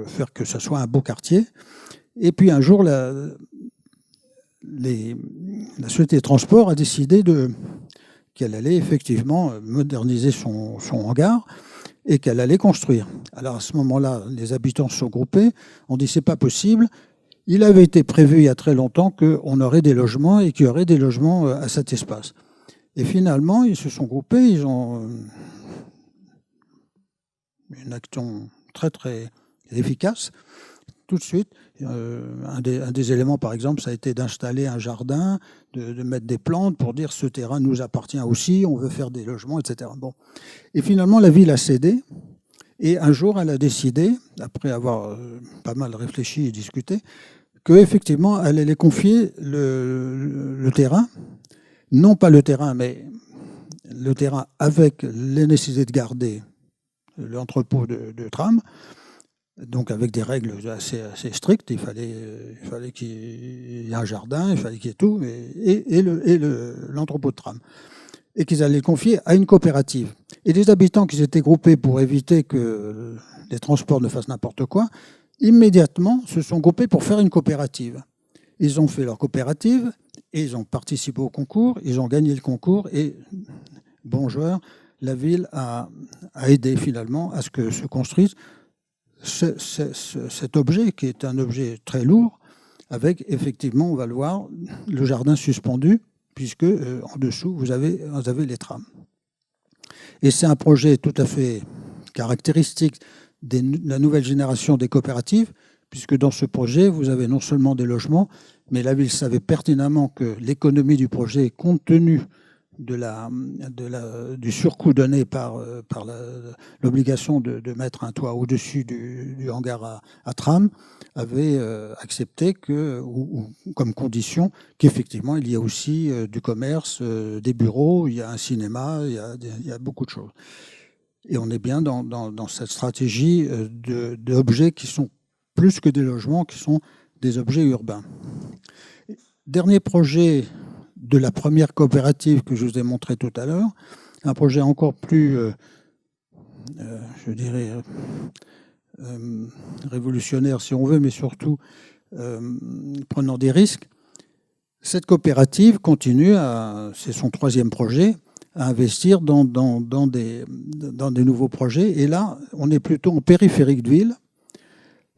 faire que ça soit un beau quartier. Et puis un jour, la Société des transports a décidé qu'elle allait effectivement moderniser son hangar et qu'elle allait construire. Alors à ce moment-là, les habitants se sont groupés, on dit c'est pas possible. Il avait été prévu il y a très longtemps qu'on aurait des logements et qu'il y aurait des logements à cet espace. Et finalement, ils se sont groupés, ils ont une action très très efficace. Tout de suite, un des éléments, par exemple, ça a été d'installer un jardin, de mettre des plantes pour dire ce terrain nous appartient aussi, on veut faire des logements, etc. Bon. Et finalement, la ville a cédé. Et un jour, elle a décidé, après avoir pas mal réfléchi et discuté, qu'effectivement, elle allait confier le terrain, non pas le terrain, mais le terrain avec les nécessités de garder l'entrepôt de tram, donc avec des règles assez strictes. Il fallait qu'il y ait un jardin, il fallait qu'il y ait tout, et l'entrepôt de tram. Et qu'ils allaient le confier à une coopérative. Et les habitants qui s'étaient groupés pour éviter que les transports ne fassent n'importe quoi, immédiatement se sont groupés pour faire une coopérative. Ils ont fait leur coopérative et ils ont participé au concours, ils ont gagné le concours et, bon joueur, la ville a aidé finalement à ce que se construise cet objet qui est un objet très lourd avec effectivement, on va le voir, le jardin suspendu, puisque en dessous, vous avez les trams. Et c'est un projet tout à fait caractéristique de la nouvelle génération des coopératives, puisque dans ce projet, vous avez non seulement des logements, mais la ville savait pertinemment que l'économie du projet, compte tenu du surcoût donné par l'obligation de mettre un toit au-dessus du hangar à tram, avait accepté comme condition qu'effectivement il y a aussi du commerce, des bureaux, il y a un cinéma, il y a beaucoup de choses. Et on est bien dans cette stratégie d'objets qui sont plus que des logements, qui sont des objets urbains. Dernier projet de la première coopérative que je vous ai montré tout à l'heure, un projet encore plus, je dirais, révolutionnaire si on veut, mais surtout prenant des risques. Cette coopérative continue, c'est son 3e projet, à investir dans des nouveaux projets. Et là, on est plutôt en périphérique de ville,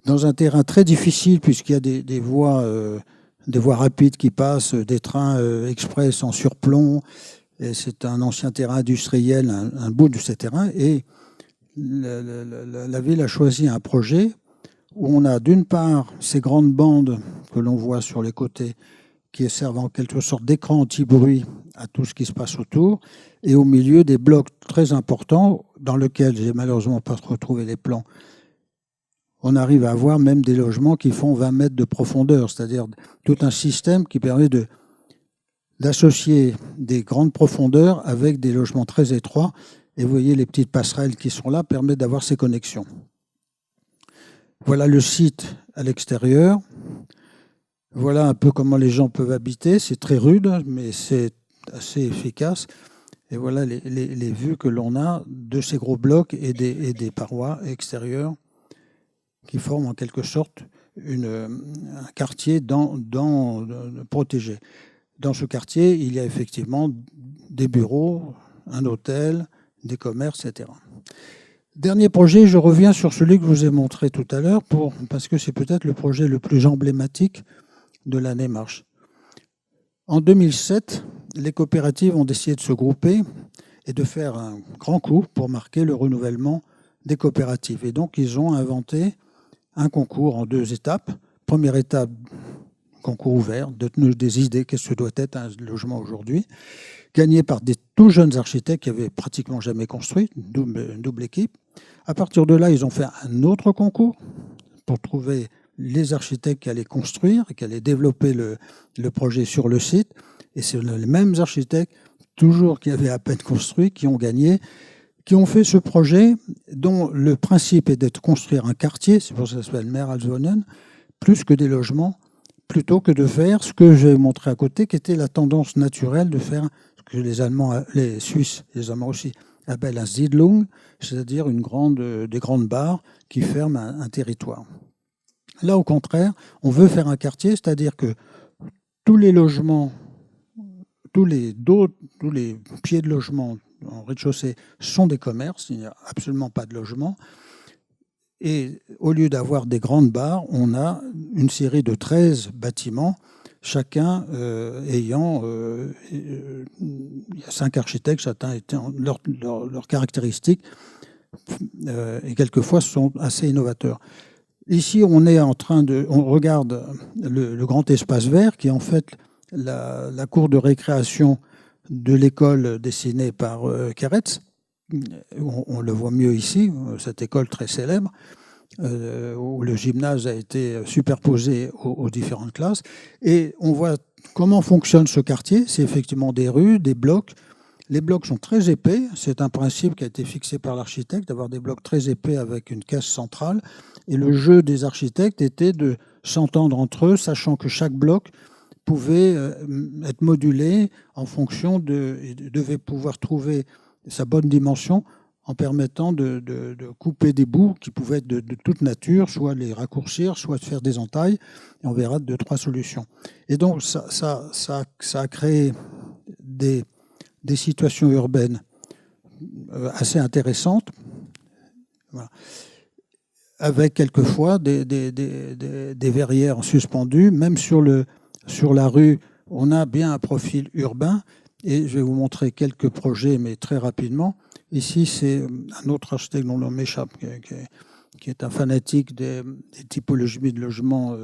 dans un terrain très difficile puisqu'il y a des voies rapides qui passent, des trains express en surplomb. Et c'est un ancien terrain industriel, un bout de ce terrain. Et la ville a choisi un projet où on a d'une part ces grandes bandes que l'on voit sur les côtés qui servent en quelque sorte d'écran anti-bruit à tout ce qui se passe autour, et au milieu des blocs très importants dans lesquels j'ai malheureusement pas retrouvé les plans. On arrive à avoir même des logements qui font 20 mètres de profondeur, c'est-à-dire tout un système qui permet d'associer des grandes profondeurs avec des logements très étroits. Et vous voyez, les petites passerelles qui sont là permettent d'avoir ces connexions. Voilà le site à l'extérieur. Voilà un peu comment les gens peuvent habiter. C'est très rude, mais c'est assez efficace. Et voilà les vues que l'on a de ces gros blocs et des parois extérieures qui forment en quelque sorte un quartier protégé. Dans ce quartier, il y a effectivement des bureaux, un hôtel, des commerces, etc. Dernier projet, je reviens sur celui que je vous ai montré tout à l'heure, parce que c'est peut-être le projet le plus emblématique de l'année Marche. En 2007, les coopératives ont décidé de se grouper et de faire un grand coup pour marquer le renouvellement des coopératives. Et donc, ils ont inventé un concours en 2 étapes. Première étape, concours ouvert, donner des idées, qu'est-ce que doit être un logement aujourd'hui, gagné par des tout jeunes architectes qui avaient pratiquement jamais construit, une double équipe. À partir de là, ils ont fait un autre concours pour trouver les architectes qui allaient construire et qui allaient développer le projet sur le site. Et c'est les mêmes architectes, toujours qui avaient à peine construit, qui ont gagné, qui ont fait ce projet dont le principe est de construire un quartier, c'est pour ça que ça s'appelle Mehrhalswohnen, plus que des logements, plutôt que de faire ce que j'ai montré à côté, qui était la tendance naturelle de faire ce que les Allemands, les Suisses, les Allemands aussi, appellent un Siedlung, c'est-à-dire des grandes barres qui ferment un territoire. Là, au contraire, on veut faire un quartier, c'est-à-dire que tous les logements, tous les pieds de logement en rez-de-chaussée sont des commerces, il n'y a absolument pas de logement. Et au lieu d'avoir des grandes barres, on a une série de 13 bâtiments, chacun ayant... il y a 5 architectes, chacun ayant leurs caractéristiques, et quelquefois sont assez innovateurs. Ici, on regarde le grand espace vert, qui est en fait la cour de récréation de l'école dessinée par Keretz. On le voit mieux ici, cette école très célèbre, où le gymnase a été superposé aux différentes classes. Et on voit comment fonctionne ce quartier. C'est effectivement des rues, des blocs. Les blocs sont très épais. C'est un principe qui a été fixé par l'architecte, d'avoir des blocs très épais avec une caisse centrale. Et le jeu des architectes était de s'entendre entre eux, sachant que chaque bloc pouvait être modulé en fonction devait pouvoir trouver sa bonne dimension en permettant de couper des bouts qui pouvaient être de toute nature, soit les raccourcir, soit de faire des entailles. Et on verra 2-3 solutions. Et donc, ça a créé des situations urbaines assez intéressantes. Voilà. avec quelquefois des verrières suspendues. Même sur la rue, on a bien un profil urbain. Et je vais vous montrer quelques projets, mais très rapidement. Ici, c'est un autre architecte dont le nom m'échappe, qui est un fanatique des typologies de logements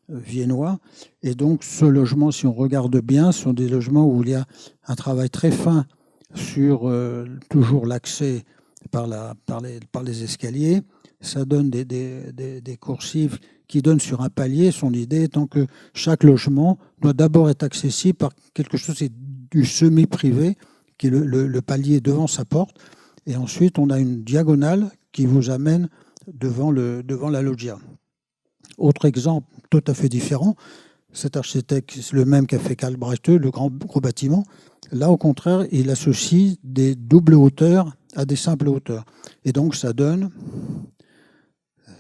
viennois. Et donc, ce logement, si on regarde bien, ce sont des logements où il y a un travail très fin sur toujours l'accès par les escaliers. Ça donne des coursives qui donnent sur un palier. Son idée étant que chaque logement doit d'abord être accessible par quelque chose du semi-privé, qui est le palier devant sa porte. Et ensuite, on a une diagonale qui vous amène devant la loggia. Autre exemple tout à fait différent, cet architecte, c'est le même qu'a fait Karl Brechte, le gros bâtiment. Là, au contraire, il associe des doubles hauteurs à des simples hauteurs. Et donc, ça donne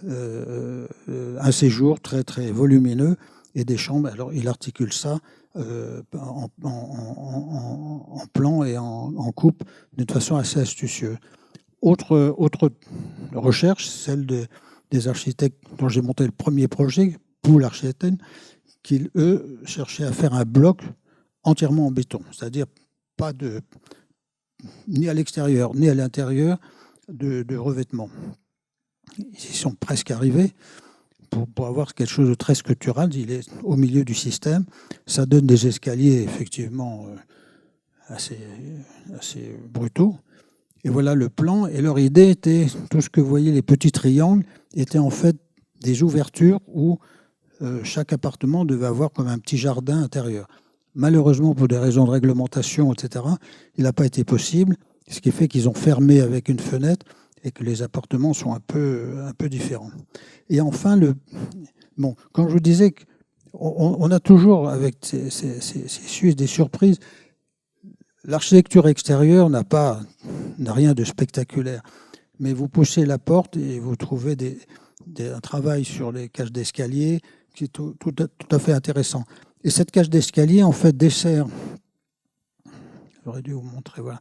un séjour très, très volumineux et des chambres. Alors, il articule ça en plan et en coupe d'une façon assez astucieuse. Autre recherche, celle des architectes dont j'ai monté le premier projet, Poul Architecten, qui, eux, cherchaient à faire un bloc entièrement en béton, c'est-à-dire pas ni à l'extérieur ni à l'intérieur de revêtement. Ils y sont presque arrivés pour avoir quelque chose de très sculptural. Il est au milieu du système. Ça donne des escaliers effectivement assez brutaux. Et voilà le plan. Et leur idée était, tout ce que vous voyez, les petits triangles, étaient en fait des ouvertures où chaque appartement devait avoir comme un petit jardin intérieur. Malheureusement, pour des raisons de réglementation, etc., il n'a pas été possible, ce qui fait qu'ils ont fermé avec une fenêtre et que les appartements sont un peu différents. Et enfin, quand je vous disais qu'on a toujours, avec ces Suisses, des surprises, l'architecture extérieure n'a rien de spectaculaire. Mais vous poussez la porte et vous trouvez un travail sur les cages d'escalier qui est tout à fait intéressant. Et cette cage d'escalier, en fait, dessert, j'aurais dû vous montrer, voilà,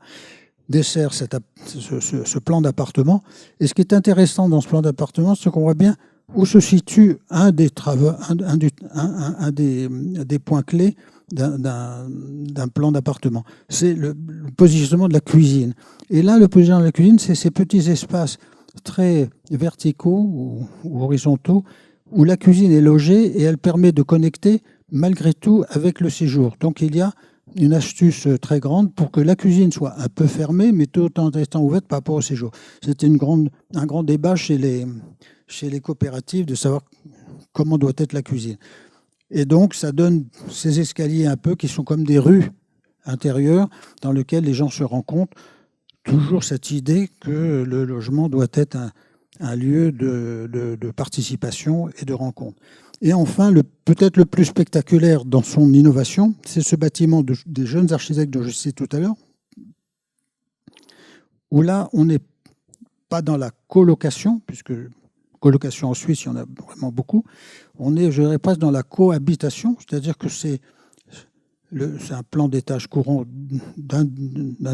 dessert ce plan d'appartement. Et ce qui est intéressant dans ce plan d'appartement, c'est qu'on voit bien où se situe un des points clés d'un plan d'appartement. C'est le positionnement de la cuisine. Et là, le positionnement de la cuisine, c'est ces petits espaces très verticaux ou horizontaux où la cuisine est logée et elle permet de connecter malgré tout avec le séjour. Donc il y a une astuce très grande pour que la cuisine soit un peu fermée, mais tout en restant ouverte par rapport au séjour. C'était un grand débat chez les coopératives de savoir comment doit être la cuisine. Et donc, ça donne ces escaliers un peu qui sont comme des rues intérieures dans lesquelles les gens se rencontrent. Toujours cette idée que le logement doit être un lieu de participation et de rencontre. Et enfin, peut-être le plus spectaculaire dans son innovation, c'est ce bâtiment des jeunes architectes dont je citais tout à l'heure, où là, on n'est pas dans la colocation, puisque colocation en Suisse, il y en a vraiment beaucoup. On est, je dirais, presque dans la cohabitation, c'est-à-dire que c'est un plan d'étage courant d'un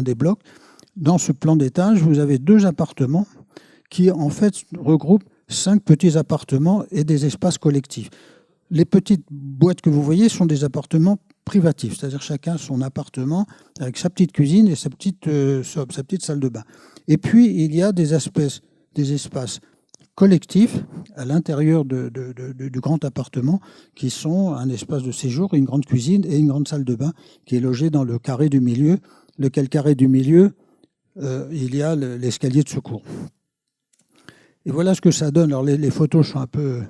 des blocs. Dans ce plan d'étage, vous avez 2 appartements qui, en fait, regroupent 5 petits appartements et des espaces collectifs. Les petites boîtes que vous voyez sont des appartements privatifs, c'est-à-dire chacun son appartement avec sa petite cuisine et sa petite salle de bain. Et puis, il y a des espaces collectifs à l'intérieur du grand appartement qui sont un espace de séjour, une grande cuisine et une grande salle de bain qui est logée dans le carré du milieu, lequel carré du milieu, il y a l'escalier de secours. Et voilà ce que ça donne. Alors les photos sont un peu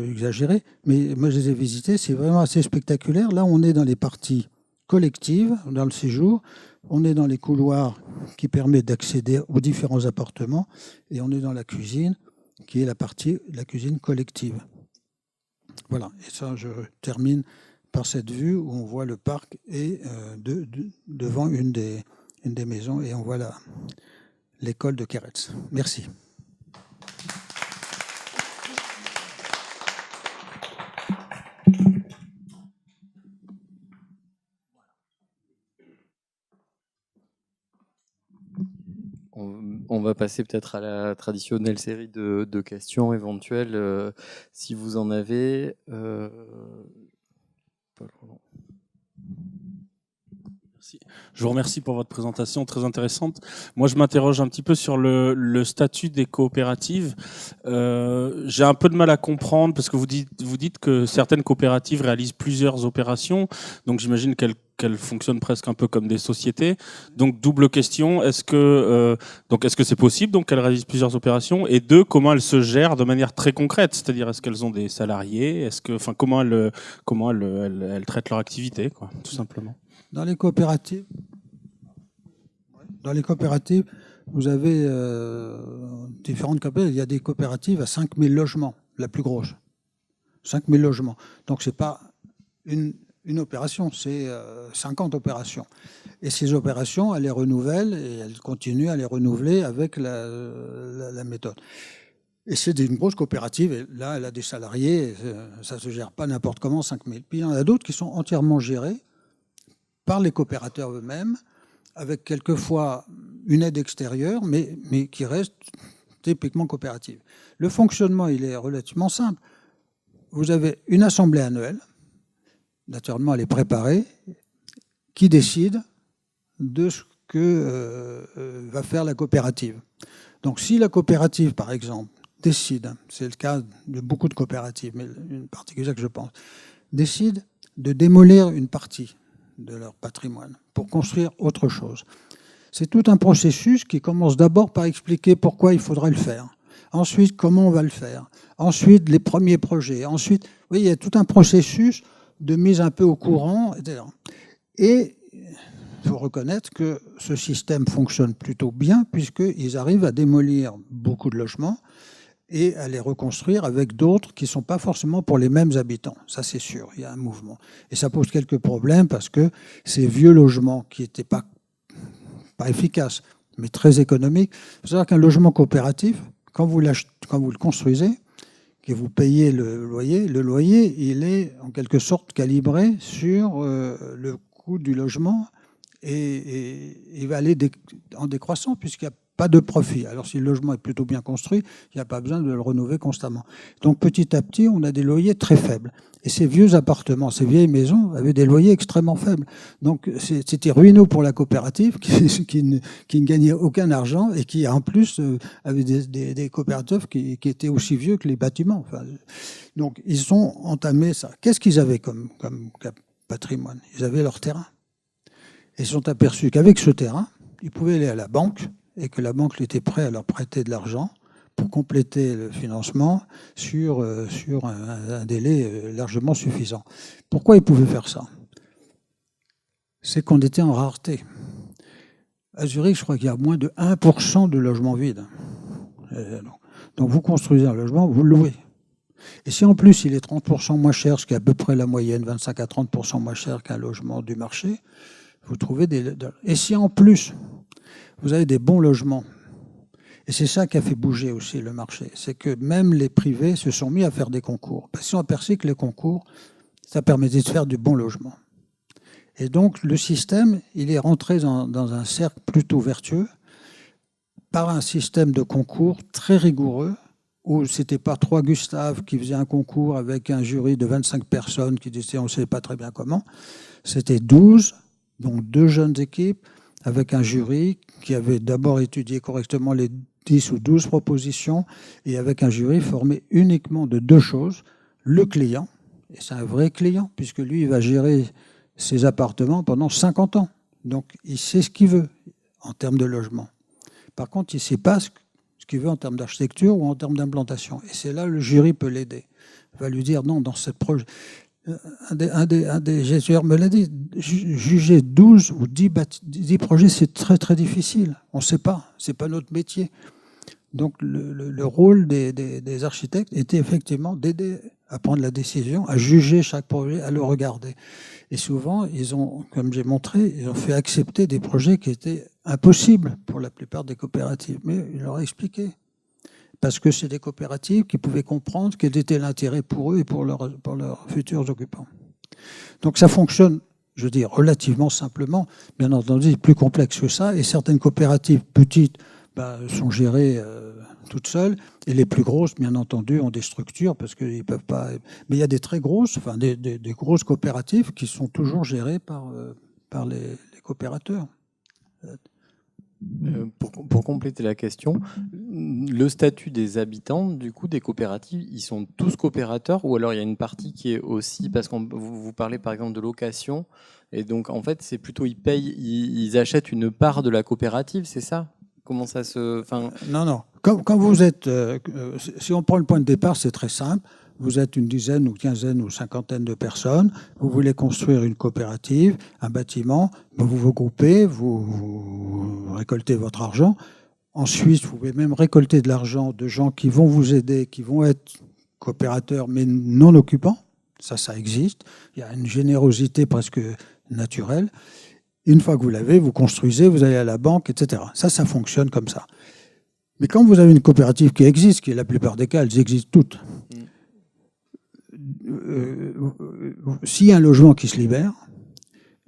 exagérées, mais moi je les ai visitées, c'est vraiment assez spectaculaire. Là, on est dans les parties collectives, dans le séjour, on est dans les couloirs qui permettent d'accéder aux différents appartements, et on est dans la cuisine, qui est la cuisine collective. Voilà, et ça, je termine par cette vue où on voit le parc et devant une des maisons, et on voit l'école de Keretz. Merci. On va passer peut-être à la traditionnelle série de questions éventuelles, si vous en avez. Paul Roland. Merci. Je vous remercie pour votre présentation très intéressante. Moi, je m'interroge un petit peu sur le statut des coopératives. J'ai un peu de mal à comprendre parce que vous dites que certaines coopératives réalisent plusieurs opérations. Donc, j'imagine qu'elles fonctionnent presque un peu comme des sociétés. Donc, double question. Est-ce que c'est possible donc qu'elles réalisent plusieurs opérations? Et deux, comment elles se gèrent de manière très concrète? C'est-à-dire, est-ce qu'elles ont des salariés? Comment elles traitent leur activité, quoi, tout simplement? Dans les coopératives, vous avez différentes coopératives. Il y a des coopératives à 5000 logements, la plus grosse. 5000 logements. Donc, ce n'est pas une opération, c'est 50 opérations. Et ces opérations, elles les renouvellent et elles continuent à les renouveler avec la méthode. Et c'est une grosse coopérative, et là, elle a des salariés, ça ne se gère pas n'importe comment, 5000. Puis il y en a d'autres qui sont entièrement gérés par les coopérateurs eux-mêmes, avec quelquefois une aide extérieure, mais qui reste typiquement coopérative. Le fonctionnement, il est relativement simple. Vous avez une assemblée annuelle, naturellement elle est préparée, qui décide de ce que va faire la coopérative. Donc si la coopérative, par exemple, décide, c'est le cas de beaucoup de coopératives, mais une particulière que je pense, décide de démolir une partie de leur patrimoine pour construire autre chose. C'est tout un processus qui commence d'abord par expliquer pourquoi il faudrait le faire. Ensuite, comment on va le faire. Ensuite, les premiers projets. Ensuite, oui, il y a tout un processus de mise un peu au courant, etc. Et il faut reconnaître que ce système fonctionne plutôt bien puisqu'ils arrivent à démolir beaucoup de logements et à les reconstruire avec d'autres qui ne sont pas forcément pour les mêmes habitants. Ça, c'est sûr, il y a un mouvement. Et ça pose quelques problèmes parce que ces vieux logements qui n'étaient pas efficaces, mais très économiques, il faut savoir qu'un logement coopératif, quand vous le construisez, que vous payez le loyer, il est en quelque sorte calibré sur le coût du logement et il va aller en décroissant puisqu'il n'y a pas de profit. Alors si le logement est plutôt bien construit, il n'y a pas besoin de le rénover constamment. Donc petit à petit, on a des loyers très faibles. Et ces vieux appartements, ces vieilles maisons avaient des loyers extrêmement faibles. Donc c'était ruineux pour la coopérative qui ne gagnait aucun argent et qui en plus avait des coopératives qui étaient aussi vieux que les bâtiments. Enfin, donc ils ont entamé ça. Qu'est-ce qu'ils avaient comme patrimoine? Ils avaient leur terrain. Et ils se sont aperçus qu'avec ce terrain, ils pouvaient aller à la banque et que la banque était prête à leur prêter de l'argent pour compléter le financement sur un délai largement suffisant. Pourquoi ils pouvaient faire ça? C'est qu'on était en rareté. À Zurich, je crois qu'il y a moins de 1% de logements vides. Donc vous construisez un logement, vous le louez. Et si en plus il est 30% moins cher, ce qui est à peu près la moyenne, 25 à 30% moins cher qu'un logement du marché, vous trouvez Et si en plus vous avez des bons logements, et c'est ça qui a fait bouger aussi le marché, c'est que même les privés se sont mis à faire des concours. Parce qu'ils sont aperçus que les concours, ça permettait de faire du bon logement. Et donc le système, il est rentré dans un cercle plutôt vertueux par un système de concours très rigoureux, où c'était pas 3 Gustave qui faisaient un concours avec un jury de 25 personnes qui disaient on ne sait pas très bien comment. C'était 12, donc 2 jeunes équipes, avec un jury qui avait d'abord étudié correctement les 10 ou 12 propositions et avec un jury formé uniquement de 2 choses. Le client, et c'est un vrai client, puisque lui, il va gérer ses appartements pendant 50 ans. Donc, il sait ce qu'il veut en termes de logement. Par contre, il ne sait pas ce qu'il veut en termes d'architecture ou en termes d'implantation. Et c'est là le jury peut l'aider. Il va lui dire non, dans ce projet... Un des gestionnaires me l'a dit, juger 12 ou 10 projets, c'est très très difficile. On ne sait pas, ce n'est pas notre métier. Donc le rôle des architectes était effectivement d'aider à prendre la décision, à juger chaque projet, à le regarder. Et souvent, ils ont, comme j'ai montré, ils ont fait accepter des projets qui étaient impossibles pour la plupart des coopératives. Mais il leur a expliqué. Parce que c'est des coopératives qui pouvaient comprendre quel était l'intérêt pour eux et pour leurs futurs occupants. Donc ça fonctionne, je veux dire, relativement simplement. Bien entendu, c'est plus complexe que ça. Et certaines coopératives petites sont gérées toutes seules. Et les plus grosses, bien entendu, ont des structures parce qu'ils peuvent pas. Mais il y a des très grosses, enfin des grosses coopératives qui sont toujours gérées par les coopérateurs. Pour compléter la question, le statut des habitants, du coup, des coopératives, ils sont tous coopérateurs ou alors il y a une partie qui est aussi, parce que vous parlez par exemple de location, et donc en fait c'est plutôt ils achètent une part de la coopérative, c'est ça? Comment ça se... Enfin... Non. Quand vous êtes... si on prend le point de départ, c'est très simple. Vous êtes une dizaine ou quinzaine ou cinquantaine de personnes, vous voulez construire une coopérative, un bâtiment, vous vous groupez, vous récoltez votre argent. En Suisse, vous pouvez même récolter de l'argent de gens qui vont vous aider, qui vont être coopérateurs mais non occupants. Ça existe. Il y a une générosité presque naturelle. Une fois que vous l'avez, vous construisez, vous allez à la banque, etc. Ça fonctionne comme ça. Mais quand vous avez une coopérative qui existe, qui est la plupart des cas, elles existent toutes, s'il y a un logement qui se libère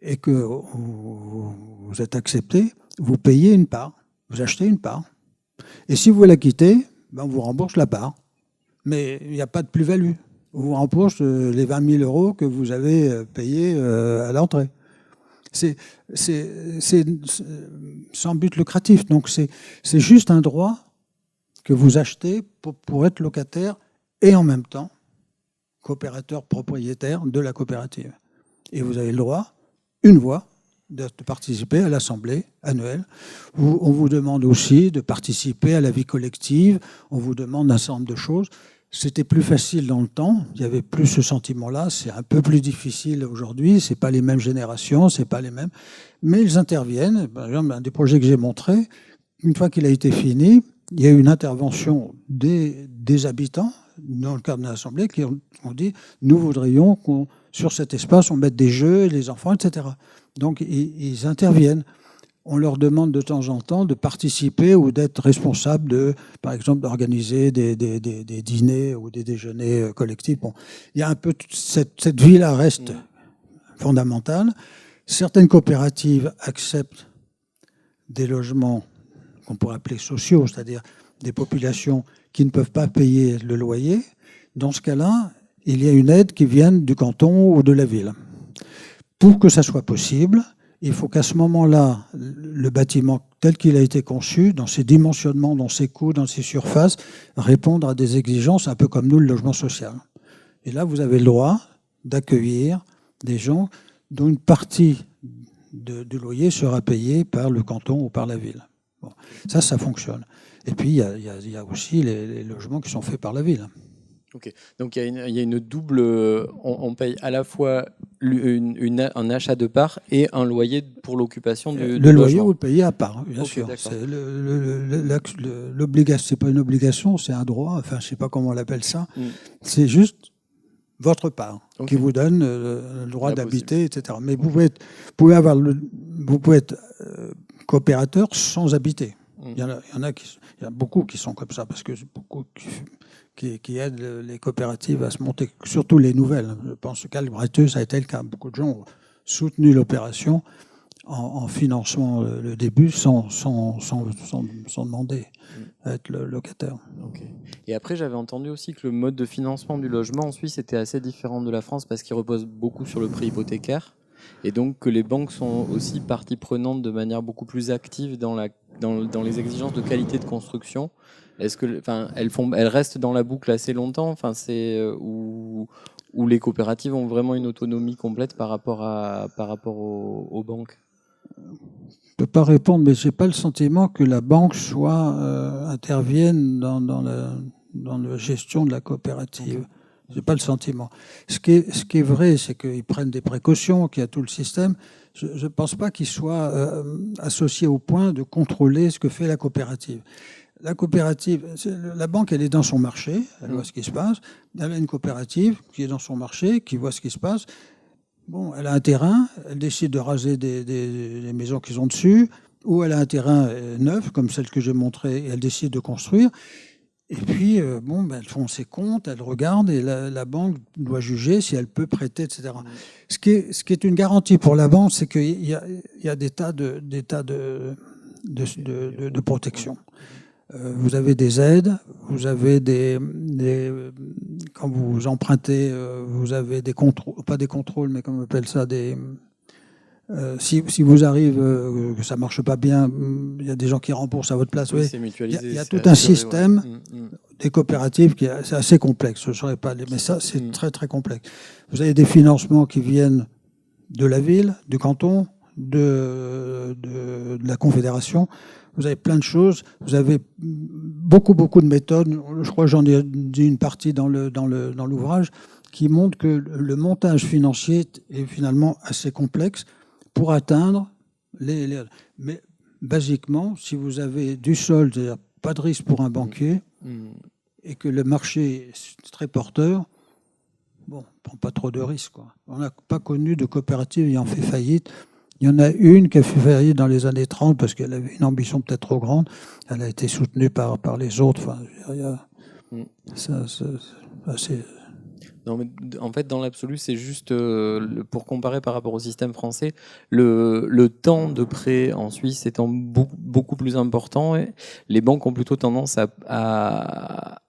et que vous êtes accepté, vous payez une part, vous achetez une part. Et si vous la quittez, on vous rembourse la part. Mais il n'y a pas de plus-value. On vous rembourse les 20 000 euros que vous avez payés à l'entrée. C'est sans but lucratif. Donc c'est juste un droit que vous achetez pour être locataire et en même temps coopérateur propriétaire de la coopérative. Et vous avez le droit, une voix, de participer à l'assemblée annuelle. On vous demande aussi de participer à la vie collective. On vous demande un certain nombre de choses. C'était plus facile dans le temps. Il y avait plus ce sentiment-là. C'est un peu plus difficile aujourd'hui. C'est pas les mêmes générations, c'est pas les mêmes. Mais ils interviennent. Par exemple, un des projets que j'ai montré, une fois qu'il a été fini, il y a eu une intervention des habitants dans le cadre de l'Assemblée qui ont dit « Nous voudrions qu'on, sur cet espace, on mette des jeux, les enfants, etc. » Donc, ils interviennent. On leur demande de temps en temps de participer ou d'être responsable de, par exemple, d'organiser des dîners ou des déjeuners collectifs. Bon, il y a un peu cette vie-là reste fondamentale. Certaines coopératives acceptent des logements qu'on pourrait appeler sociaux, c'est-à-dire des populations qui ne peuvent pas payer le loyer. Dans ce cas-là, il y a une aide qui vient du canton ou de la ville. Pour que ça soit possible, il faut qu'à ce moment-là, le bâtiment tel qu'il a été conçu, dans ses dimensionnements, dans ses coûts, dans ses surfaces, réponde à des exigences un peu comme nous, le logement social. Et là, vous avez le droit d'accueillir des gens dont une partie du loyer sera payée par le canton ou par la ville. Bon, ça fonctionne. Et puis, il y a aussi les logements qui sont faits par la ville. Ok, donc il y a une double... On paye à la fois un achat de part et un loyer pour l'occupation du Le loyer, logement. vous le payez à part, bien sûr. C'est l'obligation, c'est pas une obligation, c'est un droit. Enfin, je sais pas comment on l'appelle ça. C'est juste votre part qui vous donne le droit d'habiter, etc. Mais vous pouvez être coopérateur sans habiter. Il y a beaucoup qui sont comme ça parce que beaucoup qui aident les coopératives à se monter, surtout les nouvelles. Je pense que Calbreteux, ça a été le cas. Beaucoup de gens ont soutenu l'opération en finançant le début sans demander à être le locataire. Okay. Et après, j'avais entendu aussi que le mode de financement du logement en Suisse était assez différent de la France parce qu'il repose beaucoup sur le prêt hypothécaire et donc que les banques sont aussi partie prenante de manière beaucoup plus active dans les exigences de qualité de construction. Est-ce que, elles restent dans la boucle assez longtemps, où les coopératives ont vraiment une autonomie complète par rapport aux banques? Je ne peux pas répondre, mais je n'ai pas le sentiment que la banque intervienne dans la gestion de la coopérative. Okay. Je n'ai pas le sentiment. Ce qui est vrai, c'est qu'ils prennent des précautions, qu'il y a tout le système. Je ne pense pas qu'ils soient associés au point de contrôler ce que fait la coopérative. La coopérative, la banque, elle est dans son marché, elle voit ce qui se passe. Elle a une coopérative qui est dans son marché, qui voit ce qui se passe. Bon, elle a un terrain, elle décide de raser des maisons qu'ils ont dessus, ou elle a un terrain neuf, comme celle que j'ai montrée, et elle décide de construire. Et puis, elles font ses comptes, elles regardent, et la banque doit juger si elle peut prêter, etc. Ce qui est une garantie pour la banque, c'est qu'il y a des tas de de protection. Vous avez des aides, vous avez quand vous empruntez, vous avez des contrôles, pas des contrôles, mais comment on appelle ça, si vous arrive que ça marche pas bien, il y a des gens qui remboursent à votre place. Oui, Oui. c'est mutualisé. Il y a tout un système ouais. des coopératives qui est assez complexe. Je ne saurais pas, mais ça, c'est très, très complexe. Vous avez des financements qui viennent de la ville, du canton, de la Confédération. Vous avez plein de choses. Vous avez beaucoup de méthodes. Je crois que j'en ai dit une partie dans l'ouvrage qui montre que le montage financier est finalement assez complexe pour atteindre Mais basiquement, si vous avez du solde, c'est-à-dire pas de risque pour un banquier, et que le marché est très porteur, bon, on ne prend pas trop de risques, quoi. On n'a pas connu de coopérative ayant fait faillite. Il y en a une qui a fait faillite dans les années 30 parce qu'elle avait une ambition peut-être trop grande. Elle a été soutenue par les autres. Enfin, c'est Non, mais en fait, dans l'absolu, c'est juste pour comparer par rapport au système français, le temps de prêt en Suisse étant beaucoup plus important, les banques ont plutôt tendance à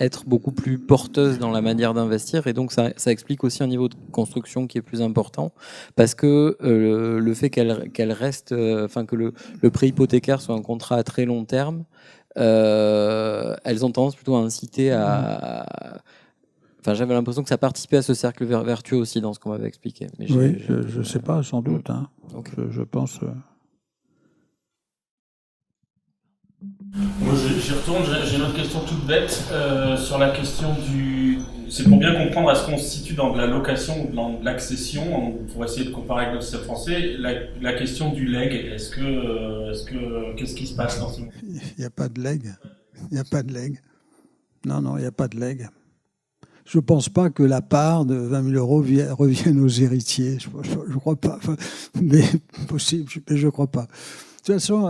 être beaucoup plus porteuses dans la manière d'investir, et donc ça explique aussi un niveau de construction qui est plus important, parce que le fait qu'elle reste, enfin que le prêt hypothécaire soit un contrat à très long terme, elles ont tendance plutôt à inciter à... Enfin, j'avais l'impression que ça participait à ce cercle vertueux aussi dans ce qu'on m'avait expliqué. Mais oui, je ne sais pas, sans doute. Hein. Okay. Je pense... Moi, j'y retourne. J'ai une autre question toute bête sur la question du... C'est pour bien comprendre à ce qu'on se situe dans de la location ou dans de l'accession, pour essayer de comparer avec le système français, la question du leg. Qu'est-ce qui se passe dans ce moment? Il n'y a pas de leg. Il n'y a pas de leg. Non, il n'y a pas de leg. Je ne pense pas que la part de 20 000 euros revienne aux héritiers. Je ne crois pas. Enfin, mais possible, mais je ne crois pas. De toute façon,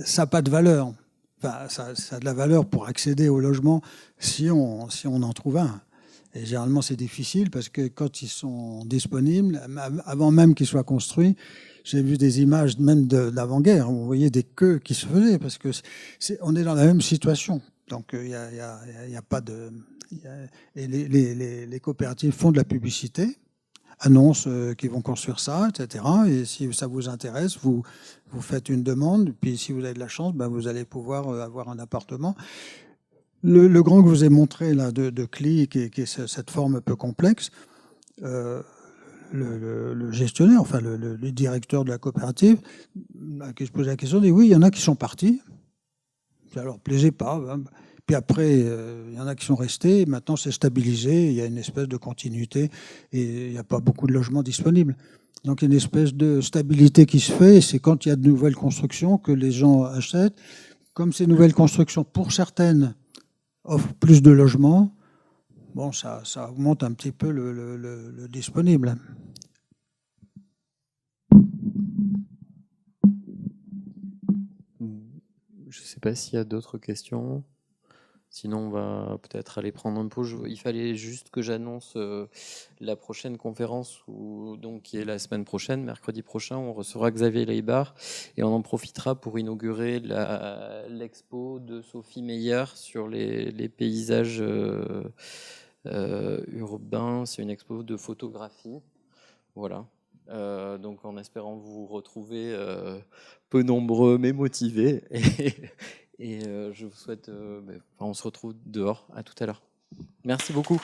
ça n'a pas de valeur. Enfin, ça a de la valeur pour accéder au logement si on en trouve un. Et généralement, c'est difficile parce que quand ils sont disponibles, avant même qu'ils soient construits, j'ai vu des images même de l'avant-guerre où vous voyez des queues qui se faisaient parce que on est dans la même situation. Donc, il y a pas de... Et les coopératives font de la publicité, annoncent qu'ils vont construire ça, etc. Et si ça vous intéresse, vous faites une demande. Puis si vous avez de la chance, ben vous allez pouvoir avoir un appartement. Le grand que je vous ai montré là de CLI, qui est cette forme un peu complexe, le gestionnaire, enfin le directeur de la coopérative, à qui je posais la question, dit oui, il y en a qui sont partis. Ça leur plaisait pas. Hein. Puis après, il y en a qui sont restés. Maintenant, c'est stabilisé. Il y a une espèce de continuité et il n'y a pas beaucoup de logements disponibles. Donc, il y a une espèce de stabilité qui se fait. Et c'est quand il y a de nouvelles constructions que les gens achètent. Comme ces nouvelles constructions, pour certaines, offrent plus de logements, bon, ça augmente un petit peu le disponible. Je ne sais pas s'il y a d'autres questions. Sinon, on va peut-être aller prendre un pause. Il fallait juste que j'annonce la prochaine conférence, qui est la semaine prochaine, mercredi prochain. On recevra Xavier Leibar et on en profitera pour inaugurer l'expo de Sophie Meyer sur les paysages urbains. C'est une expo de photographie. Voilà. Donc en espérant vous retrouver peu nombreux mais motivés. Et je vous souhaite... on se retrouve dehors. À tout à l'heure. Merci beaucoup.